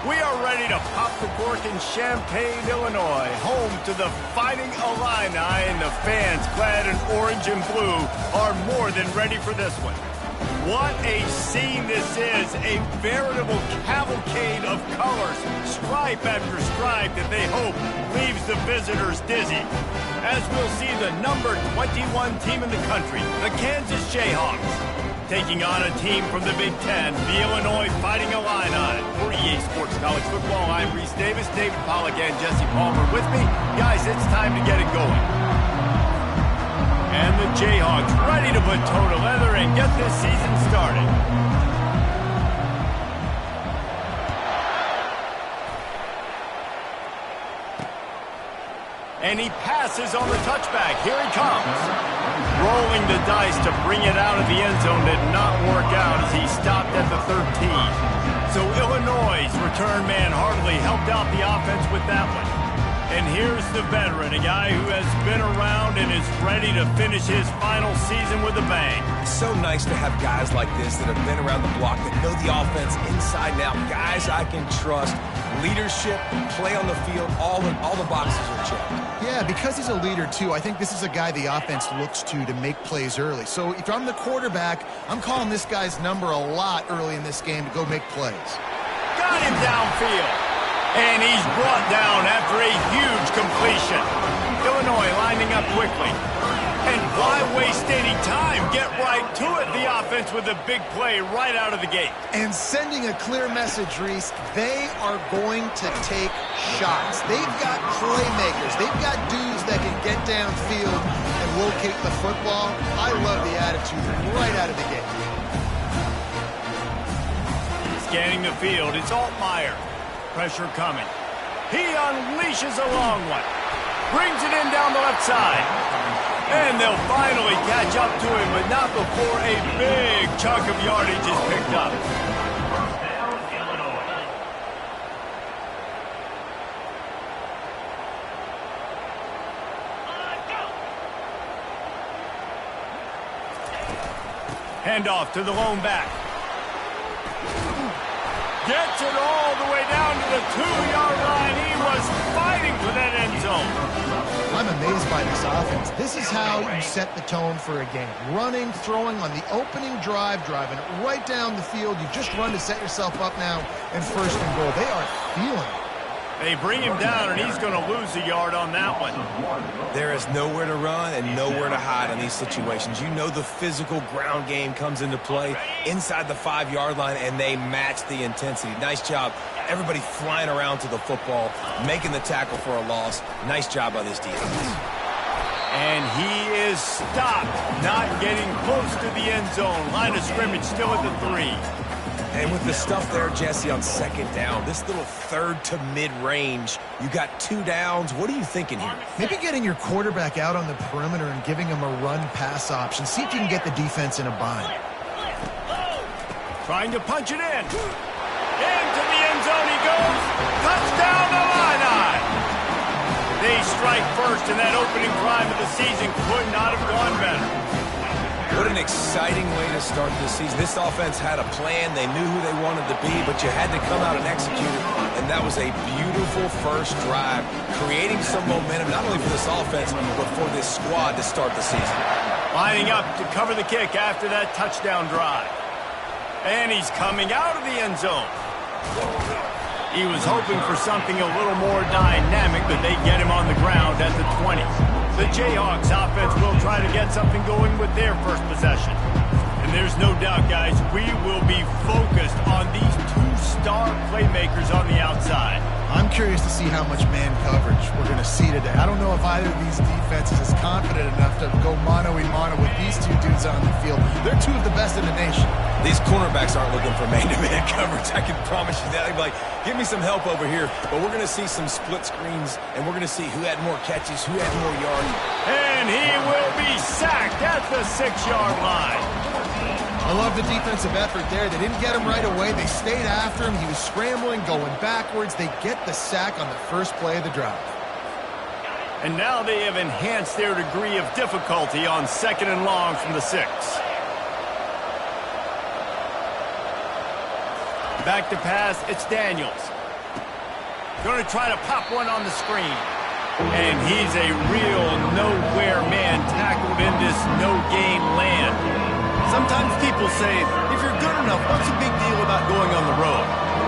We are ready to pop the cork in Champaign, Illinois, home to the Fighting Illini, and the fans clad in orange and blue are more than ready for this one. What a scene this is, a veritable cavalcade of colors, stripe after stripe that they hope leaves the visitors dizzy. As we'll see the number 21 team in the country, the Kansas Jayhawks, taking on a team from the Big Ten, the Illinois Fighting Illini. For EA Sports College Football, I'm Reese Davis, David Pollack, and Jesse Palmer with me. Guys, it's time to get it going. And the Jayhawks ready to put toe to leather and get this season started. And he passes on the touchback. Here he comes. Rolling the dice to bring it out of the end zone did not work out as he stopped at the 13. So Illinois' return man hardly helped out the offense with that one. And here's the veteran, a guy who has been around and is ready to finish his final season with a bang. It's so nice to have guys like this that have been around the block, that know the offense inside and out. Guys I can trust. Leadership, play on the field, all the boxes are checked. Yeah, because he's a leader, too, I think this is a guy the offense looks to make plays early. So if I'm the quarterback, I'm calling this guy's number a lot early in this game to go make plays. Got him downfield. And he's brought down after a huge completion. Illinois lining up quickly. And why waste any time? Get right to it, the offense, with a big play right out of the gate. And sending a clear message, Reese, they are going to take shots. They've got playmakers. They've got dudes that can get downfield and locate the football. I love the attitude right out of the gate. Scanning the field, it's Altmaier. Pressure coming. He unleashes a long one. Brings it in down the left side. And they'll finally catch up to him, but not before a big chunk of yardage is picked up. Handoff to the lone back. Gets it all the way down to the 2-yard line. He was fighting for that end zone. I'm amazed by this offense. This is how you set the tone for a game. Running, throwing on the opening drive, driving it right down the field. You just run to set yourself up now in first and goal. They are feeling it. They bring him down, and he's going to lose a yard on that one. There is nowhere to run and nowhere to hide in these situations. You know the physical ground game comes into play inside the 5-yard line, and they match the intensity. Nice job. Everybody flying around to the football, making the tackle for a loss. Nice job by this defense. And he is stopped, not getting close to the end zone. Line of scrimmage still at the 3. And with the stuff there, Jesse, on second down, this little third to mid-range, you got 2 downs. What are you thinking here? Maybe getting your quarterback out on the perimeter and giving him a run-pass option. See if you can get the defense in a bind. Trying to punch it in. Into the end zone he goes. Touchdown, Illini! They strike first, and that opening drive of the season could not have gone better. What an exciting way to start this season. This offense had a plan. They knew who they wanted to be, but you had to come out and execute it. And that was a beautiful first drive, creating some momentum, not only for this offense, but for this squad to start the season. Lining up to cover the kick after that touchdown drive. And he's coming out of the end zone. He was hoping for something a little more dynamic, but they get him on the ground at the 20. The Jayhawks offense will try to get something going with their first possession. And there's no doubt, guys, we will be focused on these 2 star playmakers on the outside. I'm curious to see how much man coverage we're going to see today. I don't know if either of these defenses is confident enough to go mano-a-mano with these 2 dudes on the field. They're 2 of the best in the nation. These cornerbacks aren't looking for man-to-man coverage. I can promise you that. They'd be like, give me some help over here. But we're going to see some split screens, and we're going to see who had more catches, who had more yards. And he will be sacked at the 6-yard line. I love the defensive effort there. They didn't get him right away. They stayed after him. He was scrambling, going backwards. They get the sack on the first play of the drive. And now they have enhanced their degree of difficulty on 2nd and long from the 6. Back to pass, it's Daniels. Going to try to pop one on the screen. And he's a real nowhere man tackled in this no-gain land. Sometimes people say, if you're good enough, what's the big deal about going on the road?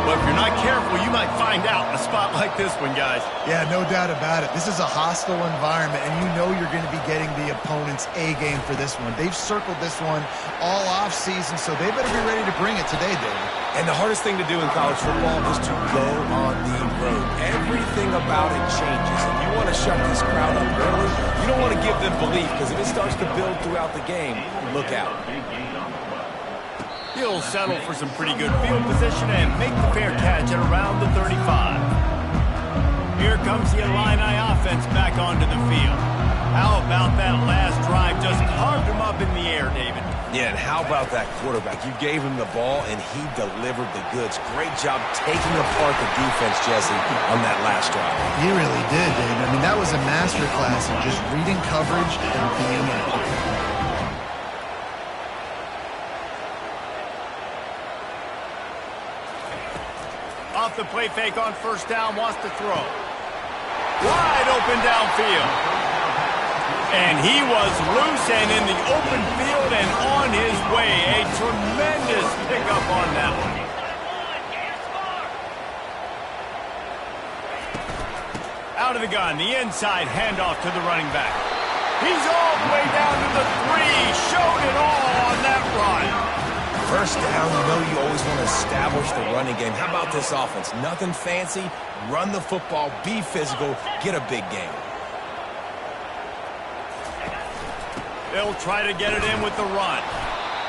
But if you're not careful, you might find out in a spot like this one, guys. Yeah, no doubt about it. This is a hostile environment, and you know you're going to be getting the opponent's A-game for this one. They've circled this one all off-season, so they better be ready to bring it today, David. And the hardest thing to do in college football is to go on the road. Everything about it changes, and you want to shut this crowd up early. You don't want to give them belief, because if it starts to build throughout the game, look out. He'll settle for some pretty good field position and make the fair catch at around the 35. Here comes the Illini offense back onto the field. How about that last drive? Just carved him up in the air, David. Yeah, and how about that quarterback? You gave him the ball, and he delivered the goods. Great job taking apart the defense, Jesse, on that last drive. He really did, David. I mean, that was a masterclass in just reading coverage and being in it. Off the play fake on first down, wants to throw. Wide open downfield. And he was loose and in the open field and on his way. A tremendous pickup on that one. Out of the gun, the inside handoff to the running back. He's all the way down to the 3. Showed it all on that run. First down, you know you always want to establish the running game. How about this offense? Nothing fancy. Run the football, be physical, get a big game. They'll try to get it in with the run.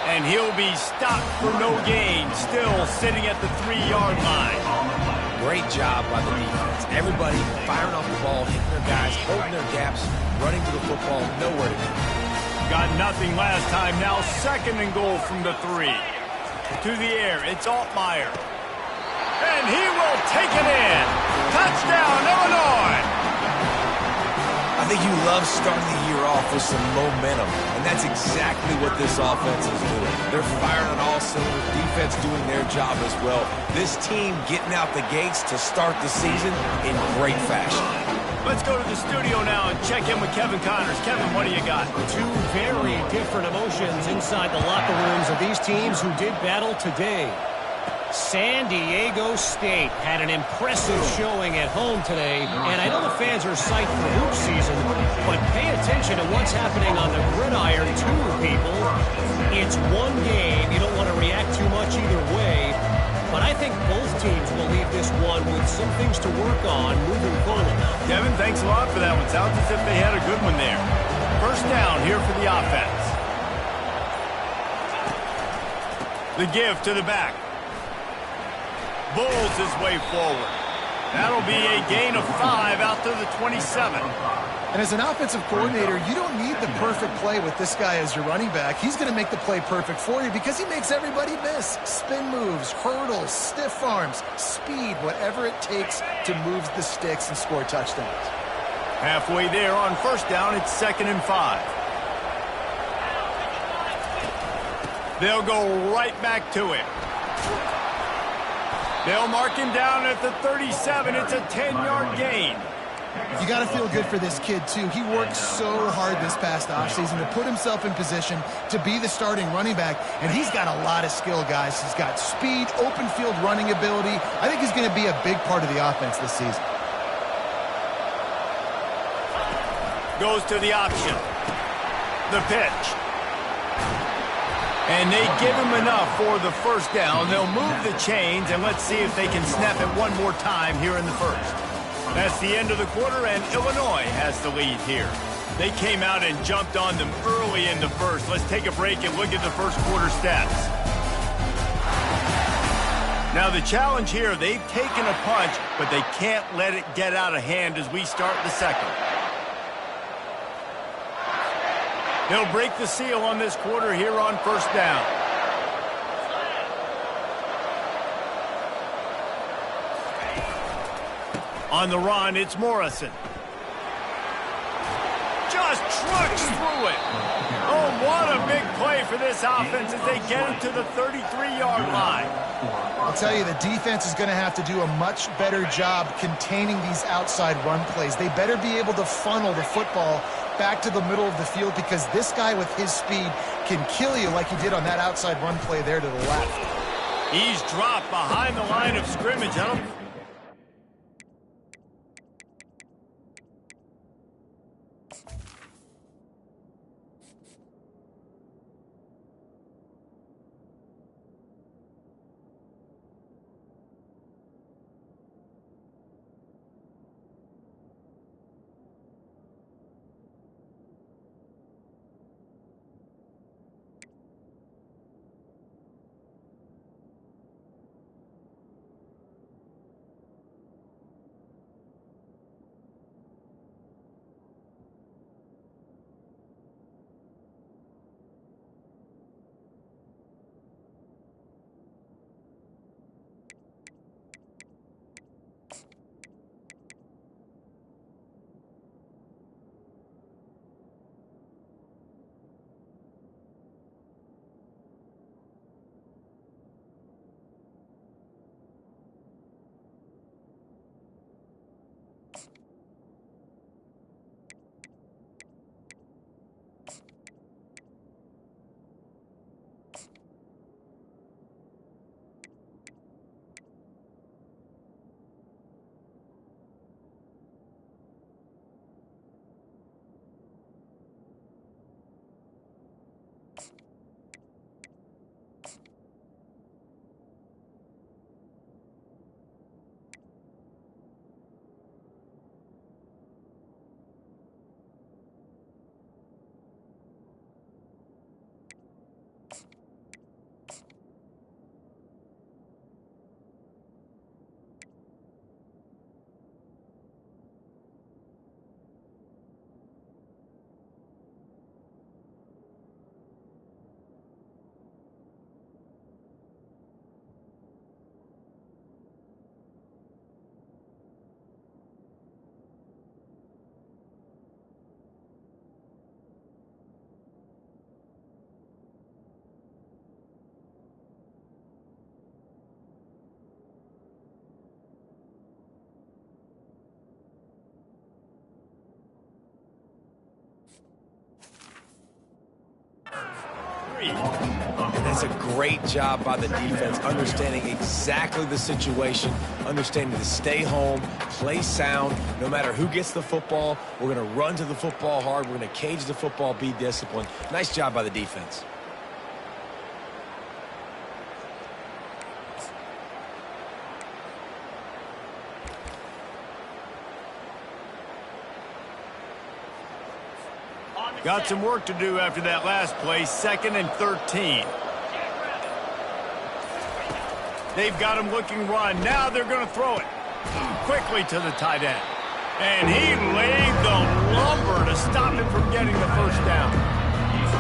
And he'll be stopped for no gain, still sitting at the 3-yard line. Great job by the defense. Everybody firing off the ball, hitting their guys, holding their gaps, running to the football, nowhere to go. Got nothing last time, now 2nd and goal from the 3. To the air, it's Altmaier. And he will take it in. Touchdown, Illinois! I think you love starting the year off with some momentum, and that's exactly what this offense is doing. They're firing on all cylinders, defense doing their job as well. This team getting out the gates to start the season in great fashion. Let's go to the studio now and check in with Kevin Connors. Kevin, what do you got? Two very different emotions inside the locker rooms of these teams who did battle today. San Diego State had an impressive showing at home today, and I know the fans are psyched for hoop season, but pay attention to what's happening on the gridiron too, people. It's one game. You don't want to react too much either way, but I think both teams will leave this one with some things to work on moving forward. Kevin, thanks a lot for that one. Sounds as if they had a good one there. First down here for the offense. The give to the back. Bulls his way forward. That'll be a gain of 5 out to the 27. And as an offensive coordinator, you don't need the perfect play with this guy as your running back. He's going to make the play perfect for you because he makes everybody miss. Spin moves, hurdles, stiff arms, speed, whatever it takes to move the sticks and score touchdowns. Halfway there on first down, it's 2nd and 5. They'll go right back to it. They'll mark him down at the 37. It's a 10-yard gain. You got to feel good for this kid, too. He worked so hard this past offseason to put himself in position to be the starting running back, and he's got a lot of skill, guys. He's got speed, open field running ability. I think he's going to be a big part of the offense this season. Goes to the option. The pitch. And they give him enough for the first down. They'll move the chains, and let's see if they can snap it one more time here in the first. That's the end of the quarter, and Illinois has the lead here. They came out and jumped on them early in the first. Let's take a break and look at the first quarter stats. Now the challenge here, they've taken a punch, but they can't let it get out of hand as we start the second. They'll break the seal on this quarter here on first down. On the run, it's Morrison. just trucks through it. Oh, what a big play for this offense as they get it to the 33-yard line. I'll tell you, the defense is going to have to do a much better job containing these outside run plays. They better be able to funnel the football back to the middle of the field because this guy with his speed can kill you like he did on that outside run play there to the left. He's dropped behind the line of scrimmage. And that's a great job by the defense, understanding exactly the situation, understanding to stay home, play sound. No matter who gets the football, we're going to run to the football hard. We're going to cage the football, be disciplined. Nice job by the defense. Got some work to do after that last play, 2nd and 13. They've got him looking run. Now they're going to throw it quickly to the tight end. And he laid the lumber to stop him from getting the first down.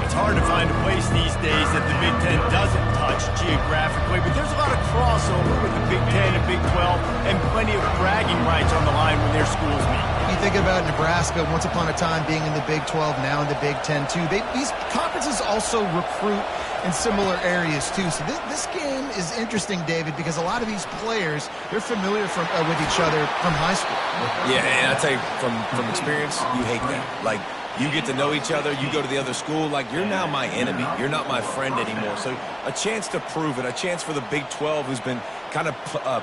It's hard to find a place these days that the Big Ten doesn't touch geographically, but there's a lot of crossover with the Big Ten and Big 12 and plenty of bragging rights on the line when their schools meet. You think about Nebraska, once upon a time being in the Big 12, now in the Big 10 too. These conferences also recruit in similar areas too. So this game is interesting, David, because a lot of these players, they're familiar with each other from high school. Yeah, and I tell you, from experience, you hate that. Like, you get to know each other, you go to the other school, like, you're now my enemy. You're not my friend anymore. So a chance to prove it, a chance for the Big 12, who's been kind of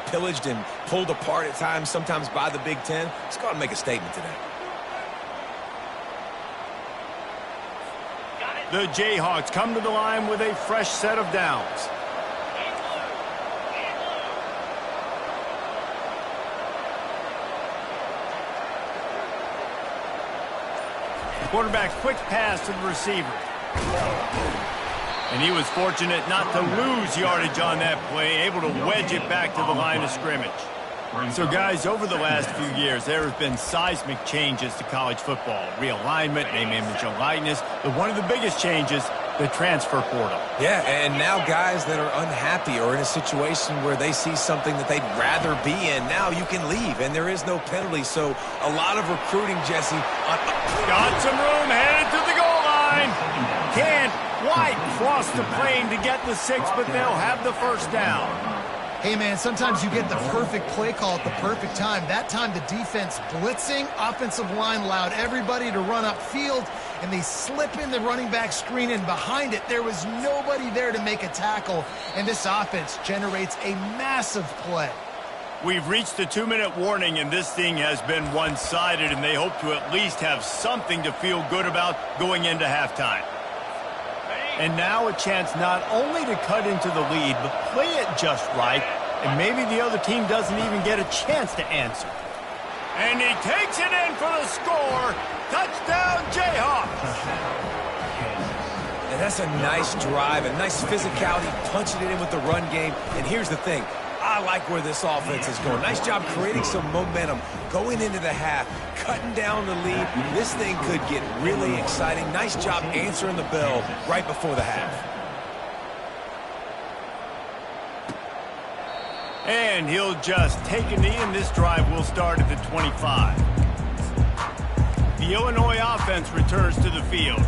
pillaged and pulled apart at times, sometimes by the Big 10. Let's go out and make a statement today. The Jayhawks come to the line with a fresh set of downs. Quarterback quick pass to the receiver. And he was fortunate not to lose yardage on that play, able to wedge it back to the line of scrimmage. So, guys, over the last few years, there have been seismic changes to college football. Realignment, name, image, and likeness. But one of the biggest changes the transfer portal. Yeah, and now guys that are unhappy or in a situation where they see something that they'd rather be in, now you can leave, and there is no penalty. So a lot of recruiting, Jesse. Got some room, headed to the goal line. Can't quite cross the plane to get the 6, but they'll have the first down. Hey, man, sometimes you get the perfect play call at the perfect time. That time, the defense blitzing, offensive line allowed everybody to run upfield, and they slip in the running back screen, and behind it, there was nobody there to make a tackle, and this offense generates a massive play. We've reached the 2-minute warning, and this thing has been one-sided, and they hope to at least have something to feel good about going into halftime. And now a chance not only to cut into the lead, but play it just right, and maybe the other team doesn't even get a chance to answer. And he takes it in for the score. Touchdown, Jayhawks. And that's a nice drive, a nice physicality, punching it in with the run game. And here's the thing. I like where this offense is going. Nice job creating some momentum going into the half, cutting down the lead. This thing could get really exciting. Nice job answering the bell right before the half. And he'll just take a knee, and this drive will start at the 25. The Illinois offense returns to the field.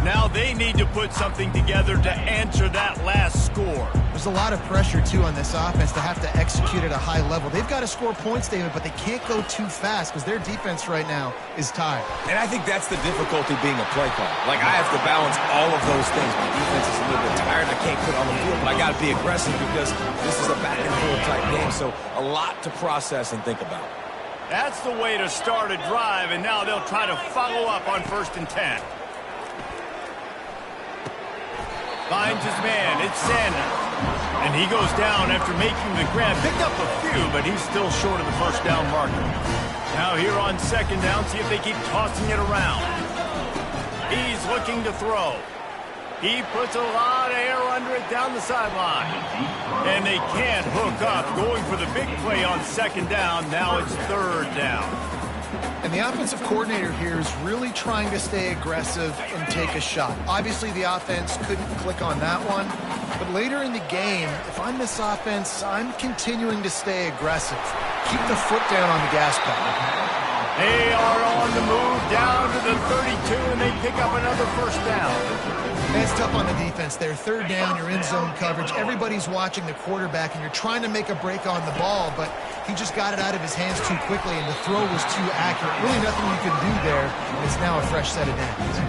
Now they need to put something together to answer that last score. There's a lot of pressure, too, on this offense to have to execute at a high level. They've got to score points, David, but they can't go too fast because their defense right now is tired. And I think that's the difficulty being a play caller. Like, I have to balance all of those things. My defense is a little bit tired. I can't put on the field, but I got to be aggressive because this is a back-and-forth type game, so a lot to process and think about. That's the way to start a drive, and now they'll try to follow up on 1st and 10. Finds his man, it's Sanders. And he goes down after making the grab. Picked up a few, but he's still short of the first down marker. Now here on 2nd down, see if they keep tossing it around. He's looking to throw. He puts a lot of air under it down the sideline. And they can't hook up. Going for the big play on 2nd down. Now it's 3rd down. And the offensive coordinator here is really trying to stay aggressive and take a shot. Obviously, the offense couldn't click on that one. But later in the game, if I'm this offense, I'm continuing to stay aggressive. Keep the foot down on the gas pedal. They are on the move down to the 32, and they pick up another 1st down. It's tough on the defense there. 3rd down, you're in zone coverage. Everybody's watching the quarterback, and you're trying to make a break on the ball, but he just got it out of his hands too quickly, and the throw was too accurate. Really nothing you can do there. It's now a fresh set of downs.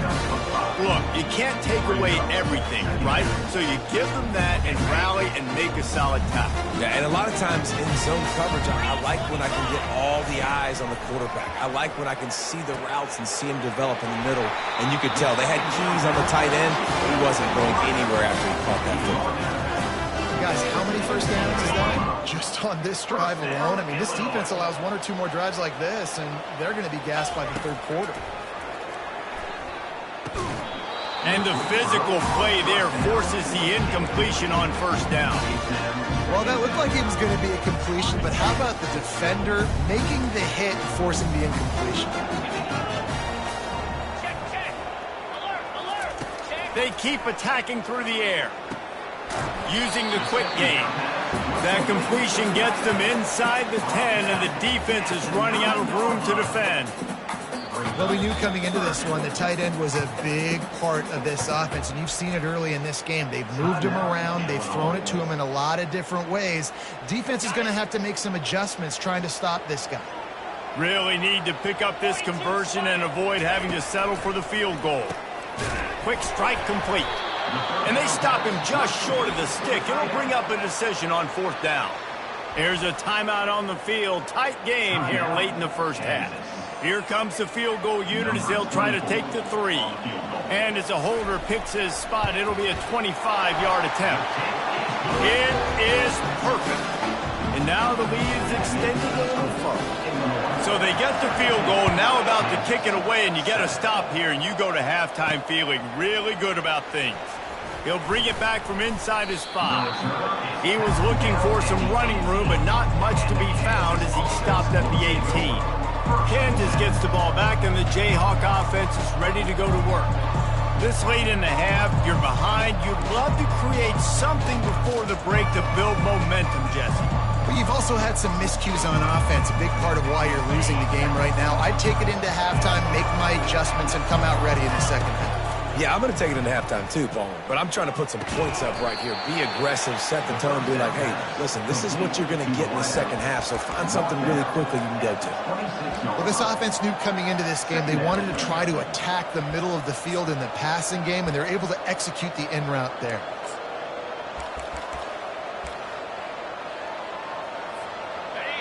Look, you can't take away everything, right? So you give them that and rally and make a solid tackle. Yeah, and a lot of times in zone coverage, I like when I can get all the eyes on the quarterback. I like when I can see the routes and see him develop in the middle. And you could tell they had keys on the tight end. He wasn't going anywhere after he caught that football. Guys, how many 1st downs is that? Just on this drive alone? I mean, this defense allows 1 or 2 more drives like this, and they're going to be gassed by the 3rd quarter. And the physical play there forces the incompletion on 1st down. Well, that looked like it was going to be a completion, but how about the defender making the hit and forcing the incompletion? They keep attacking through the air, using the quick game. That completion gets them inside the 10, and the defense is running out of room to defend. Well, we knew coming into this one the tight end was a big part of this offense, and you've seen it early in this game. They've moved him around. They've thrown it to him in a lot of different ways. Defense is going to have to make some adjustments trying to stop this guy. Really need to pick up this conversion and avoid having to settle for the field goal. Quick strike complete. And they stop him just short of the stick. It'll bring up a decision on 4th down. Here's a timeout on the field. Tight game here late in the 1st half. Here comes the field goal unit as they'll try to take the 3. And as a holder picks his spot, it'll be a 25-yard attempt. It is perfect. And now the lead is extended a little further. So they get the field goal, now about to kick it away, and you get a stop here, and you go to halftime feeling really good about things. He'll bring it back from inside his spot. He was looking for some running room, but not much to be found as he stopped at the 18. Kansas gets the ball back, and the Jayhawk offense is ready to go to work. This late in the half, you're behind. You'd love to create something before the break to build momentum, Jesse. But you've also had some miscues on offense, a big part of why you're losing the game right now. I'd take it into halftime, make my adjustments, and come out ready in the second half. Yeah, I'm going to take it into halftime too, Paul. But I'm trying to put some points up right here. Be aggressive, set the tone, be like, hey, listen, this is what you're going to get in the second half, so find something really quickly you can go to. Well, this offense knew coming into this game they wanted to try to attack the middle of the field in the passing game, and they're able to execute the in route there.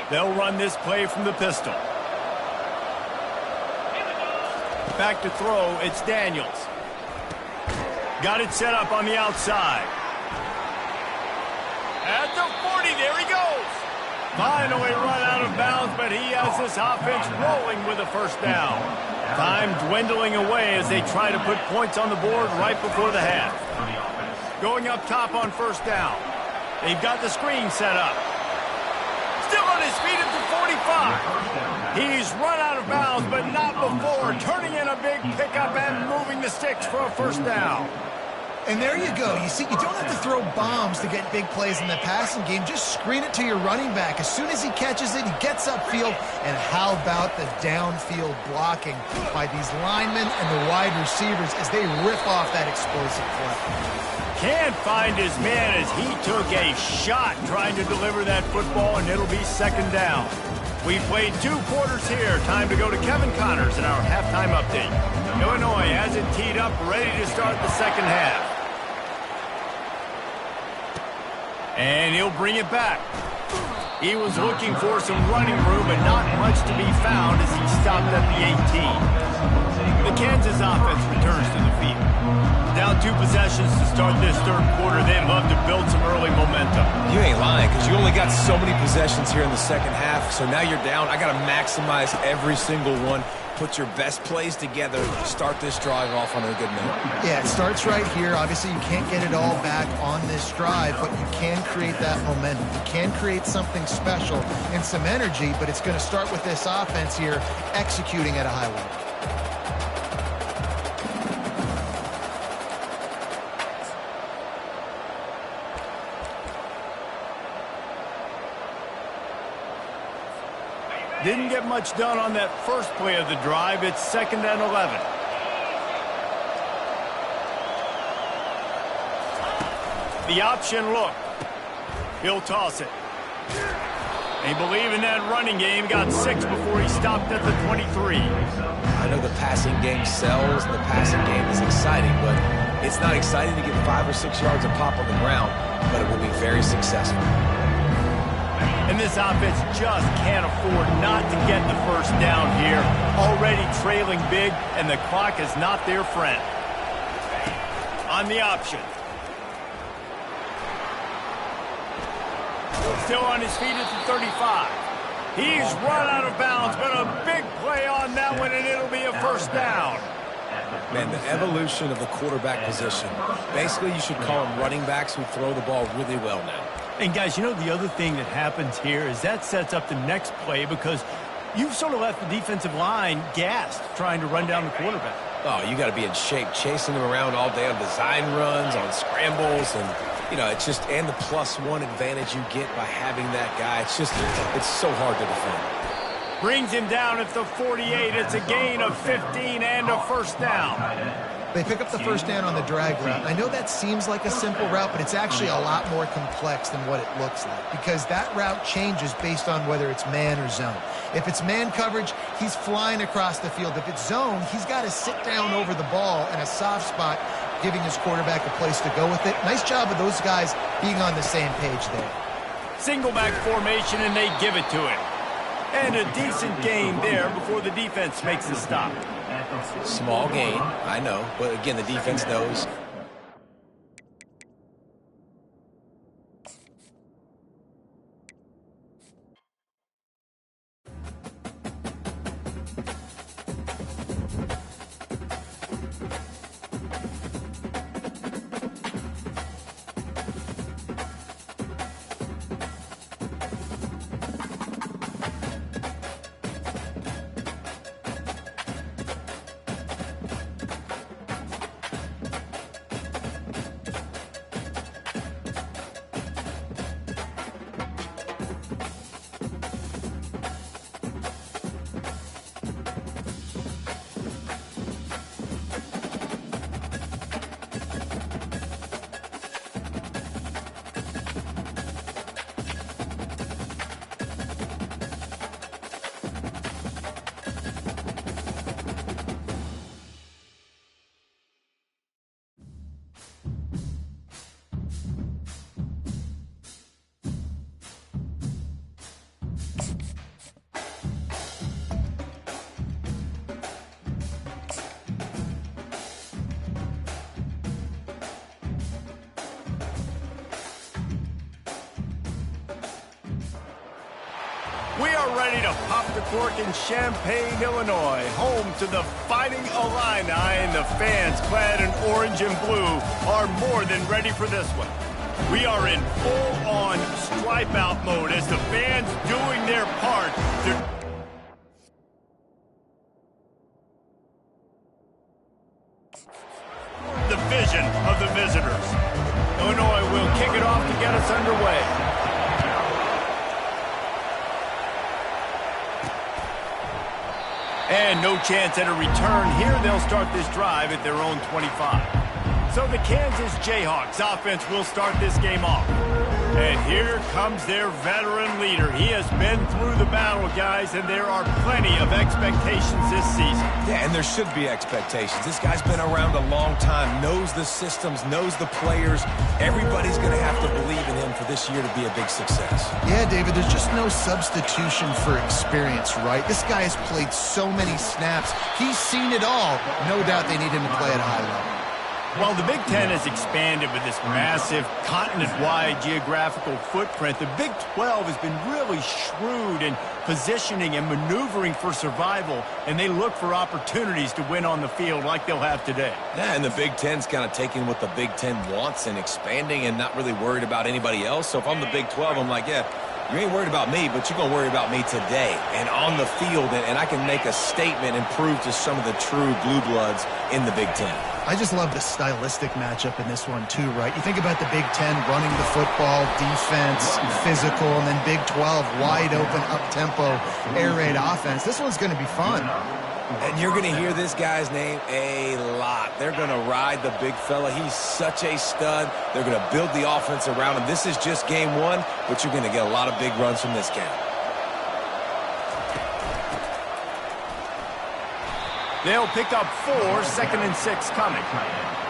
They'll run this play from the pistol. Back to throw, it's Daniels. Got it set up on the outside. At the 40, there he goes. Finally run out of bounds, but he has this offense rolling with a first down. Time dwindling away as they try to put points on the board right before the half. Going up top on first down. They've got the screen set up. Still on his feet at the 45. He's run out of bounds, but not before. Turning in a big pickup and moving the sticks for a first down. And there you go. You see, you don't have to throw bombs to get big plays in the passing game. Just screen it to your running back. As soon as he catches it, he gets upfield. And how about the downfield blocking by these linemen and the wide receivers as they rip off that explosive play. Can't find his man as he took a shot trying to deliver that football, and it'll be second down. We've played 2 quarters here. Time to go to Kevin Connors in our halftime update. Illinois has it teed up, ready to start the second half. And he'll bring it back. He was looking for some running room, but not much to be found as he stopped at the 18. The Kansas offense returns to the field. Down 2 possessions to start this third quarter. They'd love to build some early momentum. You ain't lying, because you only got so many possessions here in the second half, so now you're down. I got to maximize every single one. Put your best plays together. Start this drive off on a good note. Yeah, it starts right here. Obviously, you can't get it all back on this drive, but you can create that momentum. You can create something special and some energy, but it's going to start with this offense here executing at a high level. Didn't get much done on that first play of the drive. It's 2nd and 11. The option look. He'll toss it. They believe in that running game. Got 6 before he stopped at the 23. I know the passing game sells and the passing game is exciting, but it's not exciting to get 5 or 6 yards of pop on the ground, but it will be very successful. And this offense just can't afford not to get the first down here. Already trailing big, and the clock is not their friend. On the option. Still on his feet at the 35. He's run out of bounds, but a big play on that one, and it'll be a first down. Man, the evolution of the quarterback position. Basically, you should call them running backs who throw the ball really well now. And, guys, you know the other thing that happens here is that sets up the next play because you've sort of left the defensive line gassed trying to run down the quarterback. Oh, you got to be in shape, chasing him around all day on design runs, on scrambles, and, you know, it's just, and the +1 advantage you get by having that guy. It's just, it's so hard to defend. Brings him down at the 48. It's a gain of 15 and a first down. They pick up the first down on the drag route. I know that seems like a simple route, but it's actually a lot more complex than what it looks like because that route changes based on whether it's man or zone. If it's man coverage, he's flying across the field. If it's zone, he's got to sit down over the ball in a soft spot, giving his quarterback a place to go with it. Nice job of those guys being on the same page there. Single back formation, and they give it to him. And a decent gain there before the defense makes the stop. Small gain, I know, but again, the defense knows. We are ready to pop the cork in Champaign, Illinois, home to the Fighting Illini, and the fans clad in orange and blue are more than ready for this one. We are in full-on stripe-out mode as the fans doing their part to... the vision of the visitors. Illinois will kick it off to get us underway. And no chance at a return here. They'll start this drive at their own 25. So the Kansas Jayhawks offense will start this game off. And here comes their veteran leader. He has been through the battle, guys, and there are plenty of expectations this season. Yeah, and there should be expectations. This guy's been around a long time, knows the systems, knows the players. Everybody's going to have to believe in him for this year to be a big success. Yeah, David, there's just no substitution for experience, right? This guy has played so many snaps. He's seen it all. No doubt they need him to play at a high level. While the Big Ten has expanded with this massive continent-wide geographical footprint, the Big 12 has been really shrewd in positioning and maneuvering for survival, and they look for opportunities to win on the field like they'll have today. Yeah, and the Big Ten's kind of taking what the Big Ten wants and expanding and not really worried about anybody else. So if I'm the Big 12, I'm like, yeah, you ain't worried about me, but you're going to worry about me today and on the field, and I can make a statement and prove to some of the true blue bloods in the Big Ten. I just love the stylistic matchup in this one, too, right? You think about the Big Ten running the football, defense, physical, and then Big 12, wide open, up-tempo, air raid offense. This one's going to be fun. And you're going to hear this guy's name a lot. They're going to ride the big fella. He's such a stud. They're going to build the offense around him. This is just game one, but you're going to get a lot of big runs from this guy. They'll pick up 4, 2nd and 6 coming.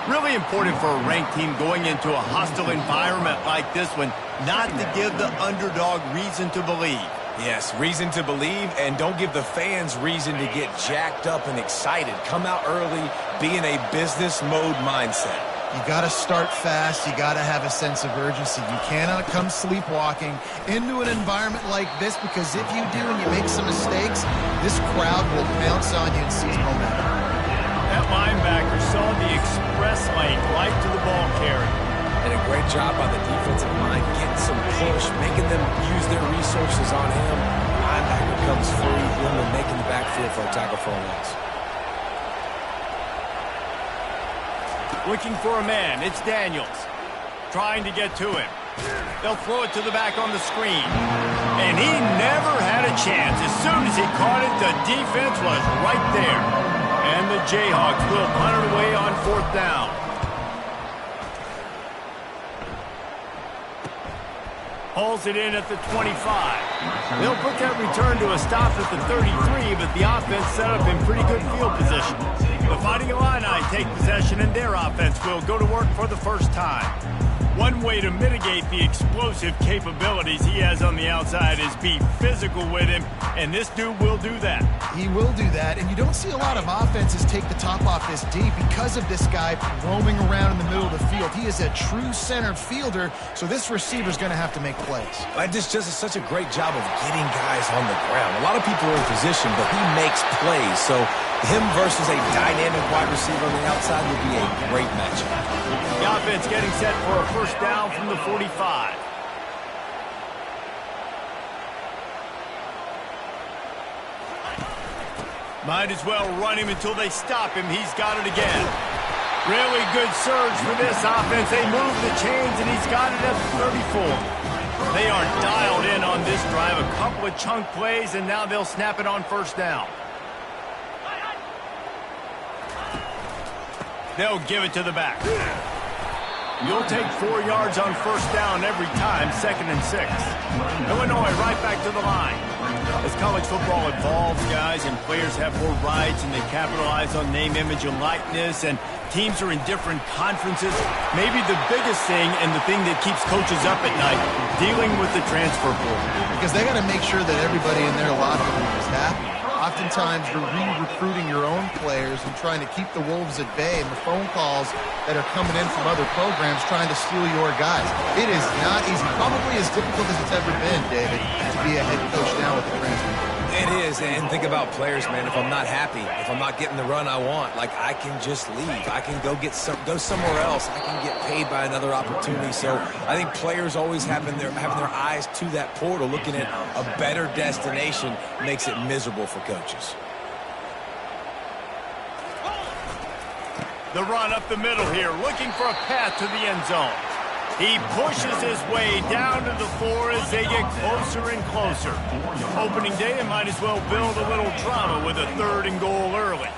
Really important for a ranked team going into a hostile environment like this one, not to give the underdog reason to believe. Yes, reason to believe, and don't give the fans reason to get jacked up and excited. Come out early, be in a business mode mindset. You got to start fast. You got to have a sense of urgency. You cannot come sleepwalking into an environment like this, because if you do and you make some mistakes, this crowd will pounce on you and seize momentum. That linebacker saw the express lane right to the ball carrier. And a great job by the defensive line, getting some push, making them use their resources on him. Linebacker comes free, him and making the backfield for a tackle for a loss. Looking for a man. It's Daniels. Trying to get to him. They'll throw it to the back on the screen. And he never had a chance. As soon as he caught it, the defense was right there. And the Jayhawks will punt it away on 4th down. Hauls it in at the 25. They'll put that return to a stop at the 33, but the offense set up in pretty good field position. The Fighting Illini take possession, and their offense will go to work for the first time. One way to mitigate the explosive capabilities he has on the outside is be physical with him, and this dude will do that. He will do that, and you don't see a lot of offenses take the top off this D because of this guy roaming around in the middle of the field. He is a true center fielder, so this receiver's going to have to make plays. This just is such a great job of getting guys on the ground. A lot of people are in position, but he makes plays, so him versus a dynamic wide receiver on the outside would be a great matchup. The offense getting set for a first down from the 45. Might as well run him until they stop him. He's got it again. Really good surge for this offense. They move the chains, and he's got it at the 34. They are dialed in on this drive. A couple of chunk plays, and now they'll snap it on first down. They'll give it to the back. You'll take 4 yards on first down every time, 2nd and 6. Illinois right back to the line. As college football evolves, guys, and players have more rights and they capitalize on name, image, and likeness, and teams are in different conferences, maybe the biggest thing and the thing that keeps coaches up at night, dealing with the transfer portal. Because they got to make sure that everybody in their locker room is happy. Oftentimes, you're re-recruiting your own players and trying to keep the Wolves at bay, and the phone calls that are coming in from other programs trying to steal your guys. It is not easy. Probably as difficult as it's ever been, David, to be a head coach now with the transfer. It is, and think about players, man. If I'm not happy, if I'm not getting the run I want, like, I can just leave. I can go somewhere else. I can get paid by another opportunity. So I think players always having their eyes to that portal, looking at a better destination, makes it miserable for coaches. The run up the middle here, looking for a path to the end zone. He pushes his way down to the floor as they get closer and closer. Opening day, and might as well build a little drama with a 3rd and goal early.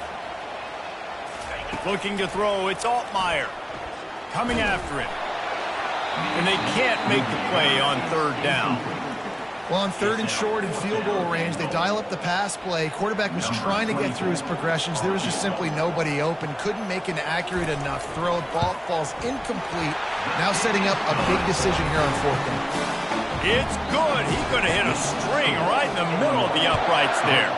Looking to throw, it's Altmaier. Coming after it. And they can't make the play on 3rd down. Well, on 3rd and short and field goal range, they dial up the pass play. Quarterback was trying to get through his progressions. There was just simply nobody open. Couldn't make an accurate enough throw. Ball falls incomplete. Now setting up a big decision here on 4th down. It's good. He could have hit a string right in the middle of the uprights there.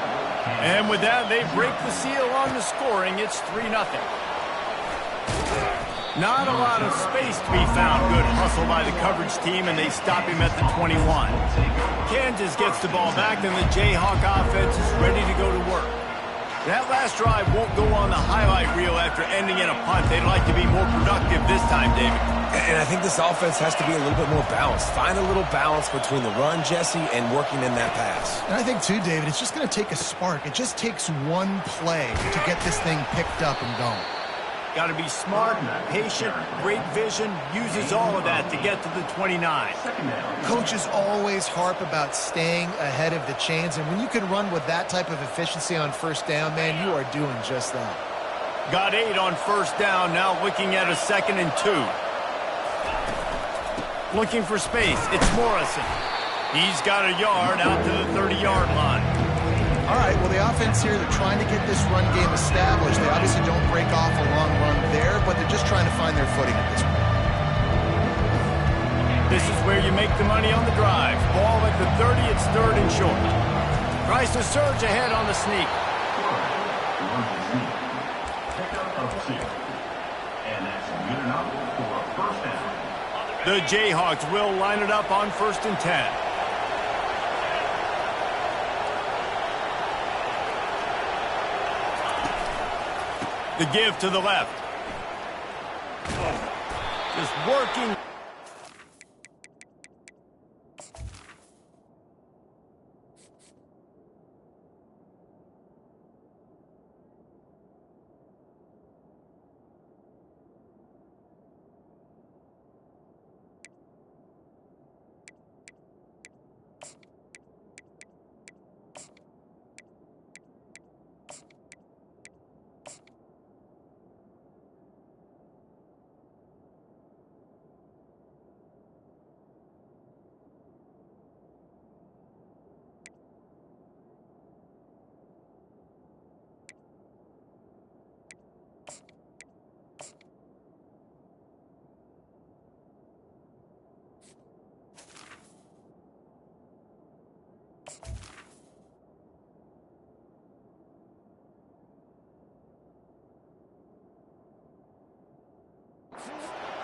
And with that, they break the seal on the scoring. It's 3-0. Not a lot of space to be found. Good hustle by the coverage team, and they stop him at the 21. Kansas gets the ball back, and the Jayhawk offense is ready to go to work. That last drive won't go on the highlight reel after ending in a punt. They'd like to be more productive this time, David. And I think this offense has to be a little bit more balanced. Find a little balance between the run, Jesse, and working in that pass. And I think, too, David, it's just going to take a spark. It just takes one play to get this thing picked up and going. Got to be smart, patient, great vision, uses all of that to get to the 29. Coaches always harp about staying ahead of the chains, and when you can run with that type of efficiency on 1st down, man, you are doing just that. Got 8 on 1st down, now looking at a 2nd and 2. Looking for space, it's Morrison. He's got a yard out to the 30-yard line. All right, well, the offense here, they're trying to get this run game established. They obviously don't break off a long run there, but they're just trying to find their footing at this point. This is where you make the money on the drive. Ball at the 30, it's 3rd and short. Tries to surge ahead on the sneak. The Jayhawks will line it up on 1st and 10. The give to the left. Just working.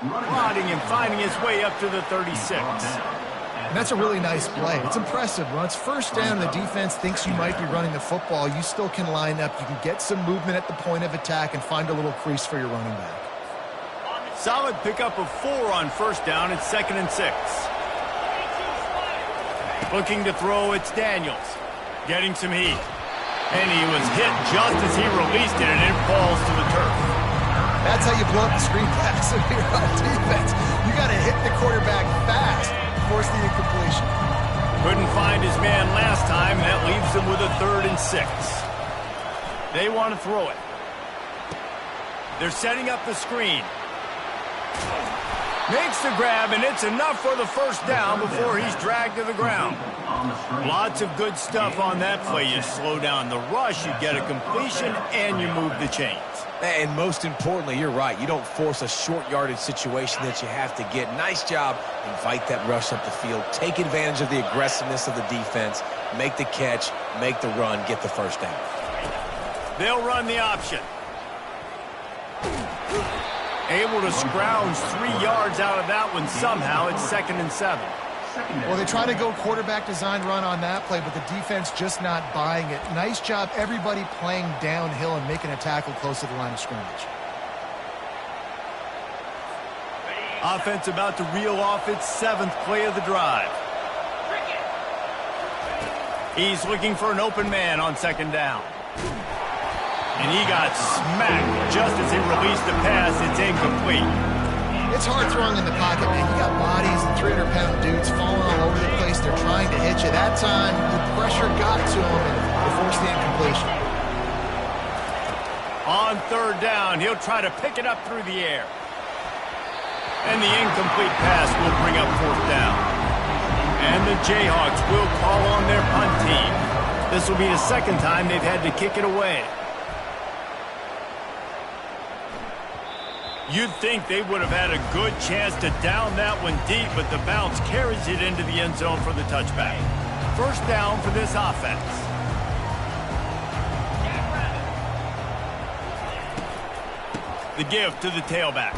Prodding and finding his way up to the 36. And that's a really nice play. It's impressive. When it's 1st down, the defense thinks you might be running the football. You still can line up. You can get some movement at the point of attack and find a little crease for your running back. Solid pickup of 4 on 1st down. It's 2nd and 6. Looking to throw, it's Daniels. Getting some heat. And he was hit just as he released it, and it falls to the turf. That's how you blow up the screen pass if you're on defense. You got to hit the quarterback fast to force the incompletion. Couldn't find his man last time. That leaves him with a 3rd and 6. They want to throw it. They're setting up the screen. Makes the grab, and it's enough for the 1st down before he's dragged to the ground. Lots of good stuff on that play. You slow down the rush, you get a completion, and you move the chains. And most importantly, you're right. You don't force a short yardage situation that you have to get. Nice job. Invite that rush up the field. Take advantage of the aggressiveness of the defense. make the catch, make the run, get the first down. They'll run the option. Able to scrounge 3 yards out of that one somehow. It's 2nd and 7. Well, they try to go quarterback design run on that play, but the defense just not buying it. Nice job everybody playing downhill and making a tackle close to the line of scrimmage. Offense about to reel off its 7th play of the drive. He's looking for an open man on 2nd down. And he got smacked just as he released the pass. It's incomplete. It's hard throwing in the pocket, man. You got bodies and 300-pound dudes falling all over the place. They're trying to hit you. That time, the pressure got to him and forced the incompletion. On 3rd down, he'll try to pick it up through the air. And the incomplete pass will bring up 4th down. And the Jayhawks will call on their punt team. This will be the 2nd time they've had to kick it away. You'd think they would have had a good chance to down that one deep, but the bounce carries it into the end zone for the touchback. 1st down for this offense. The give to the tailback.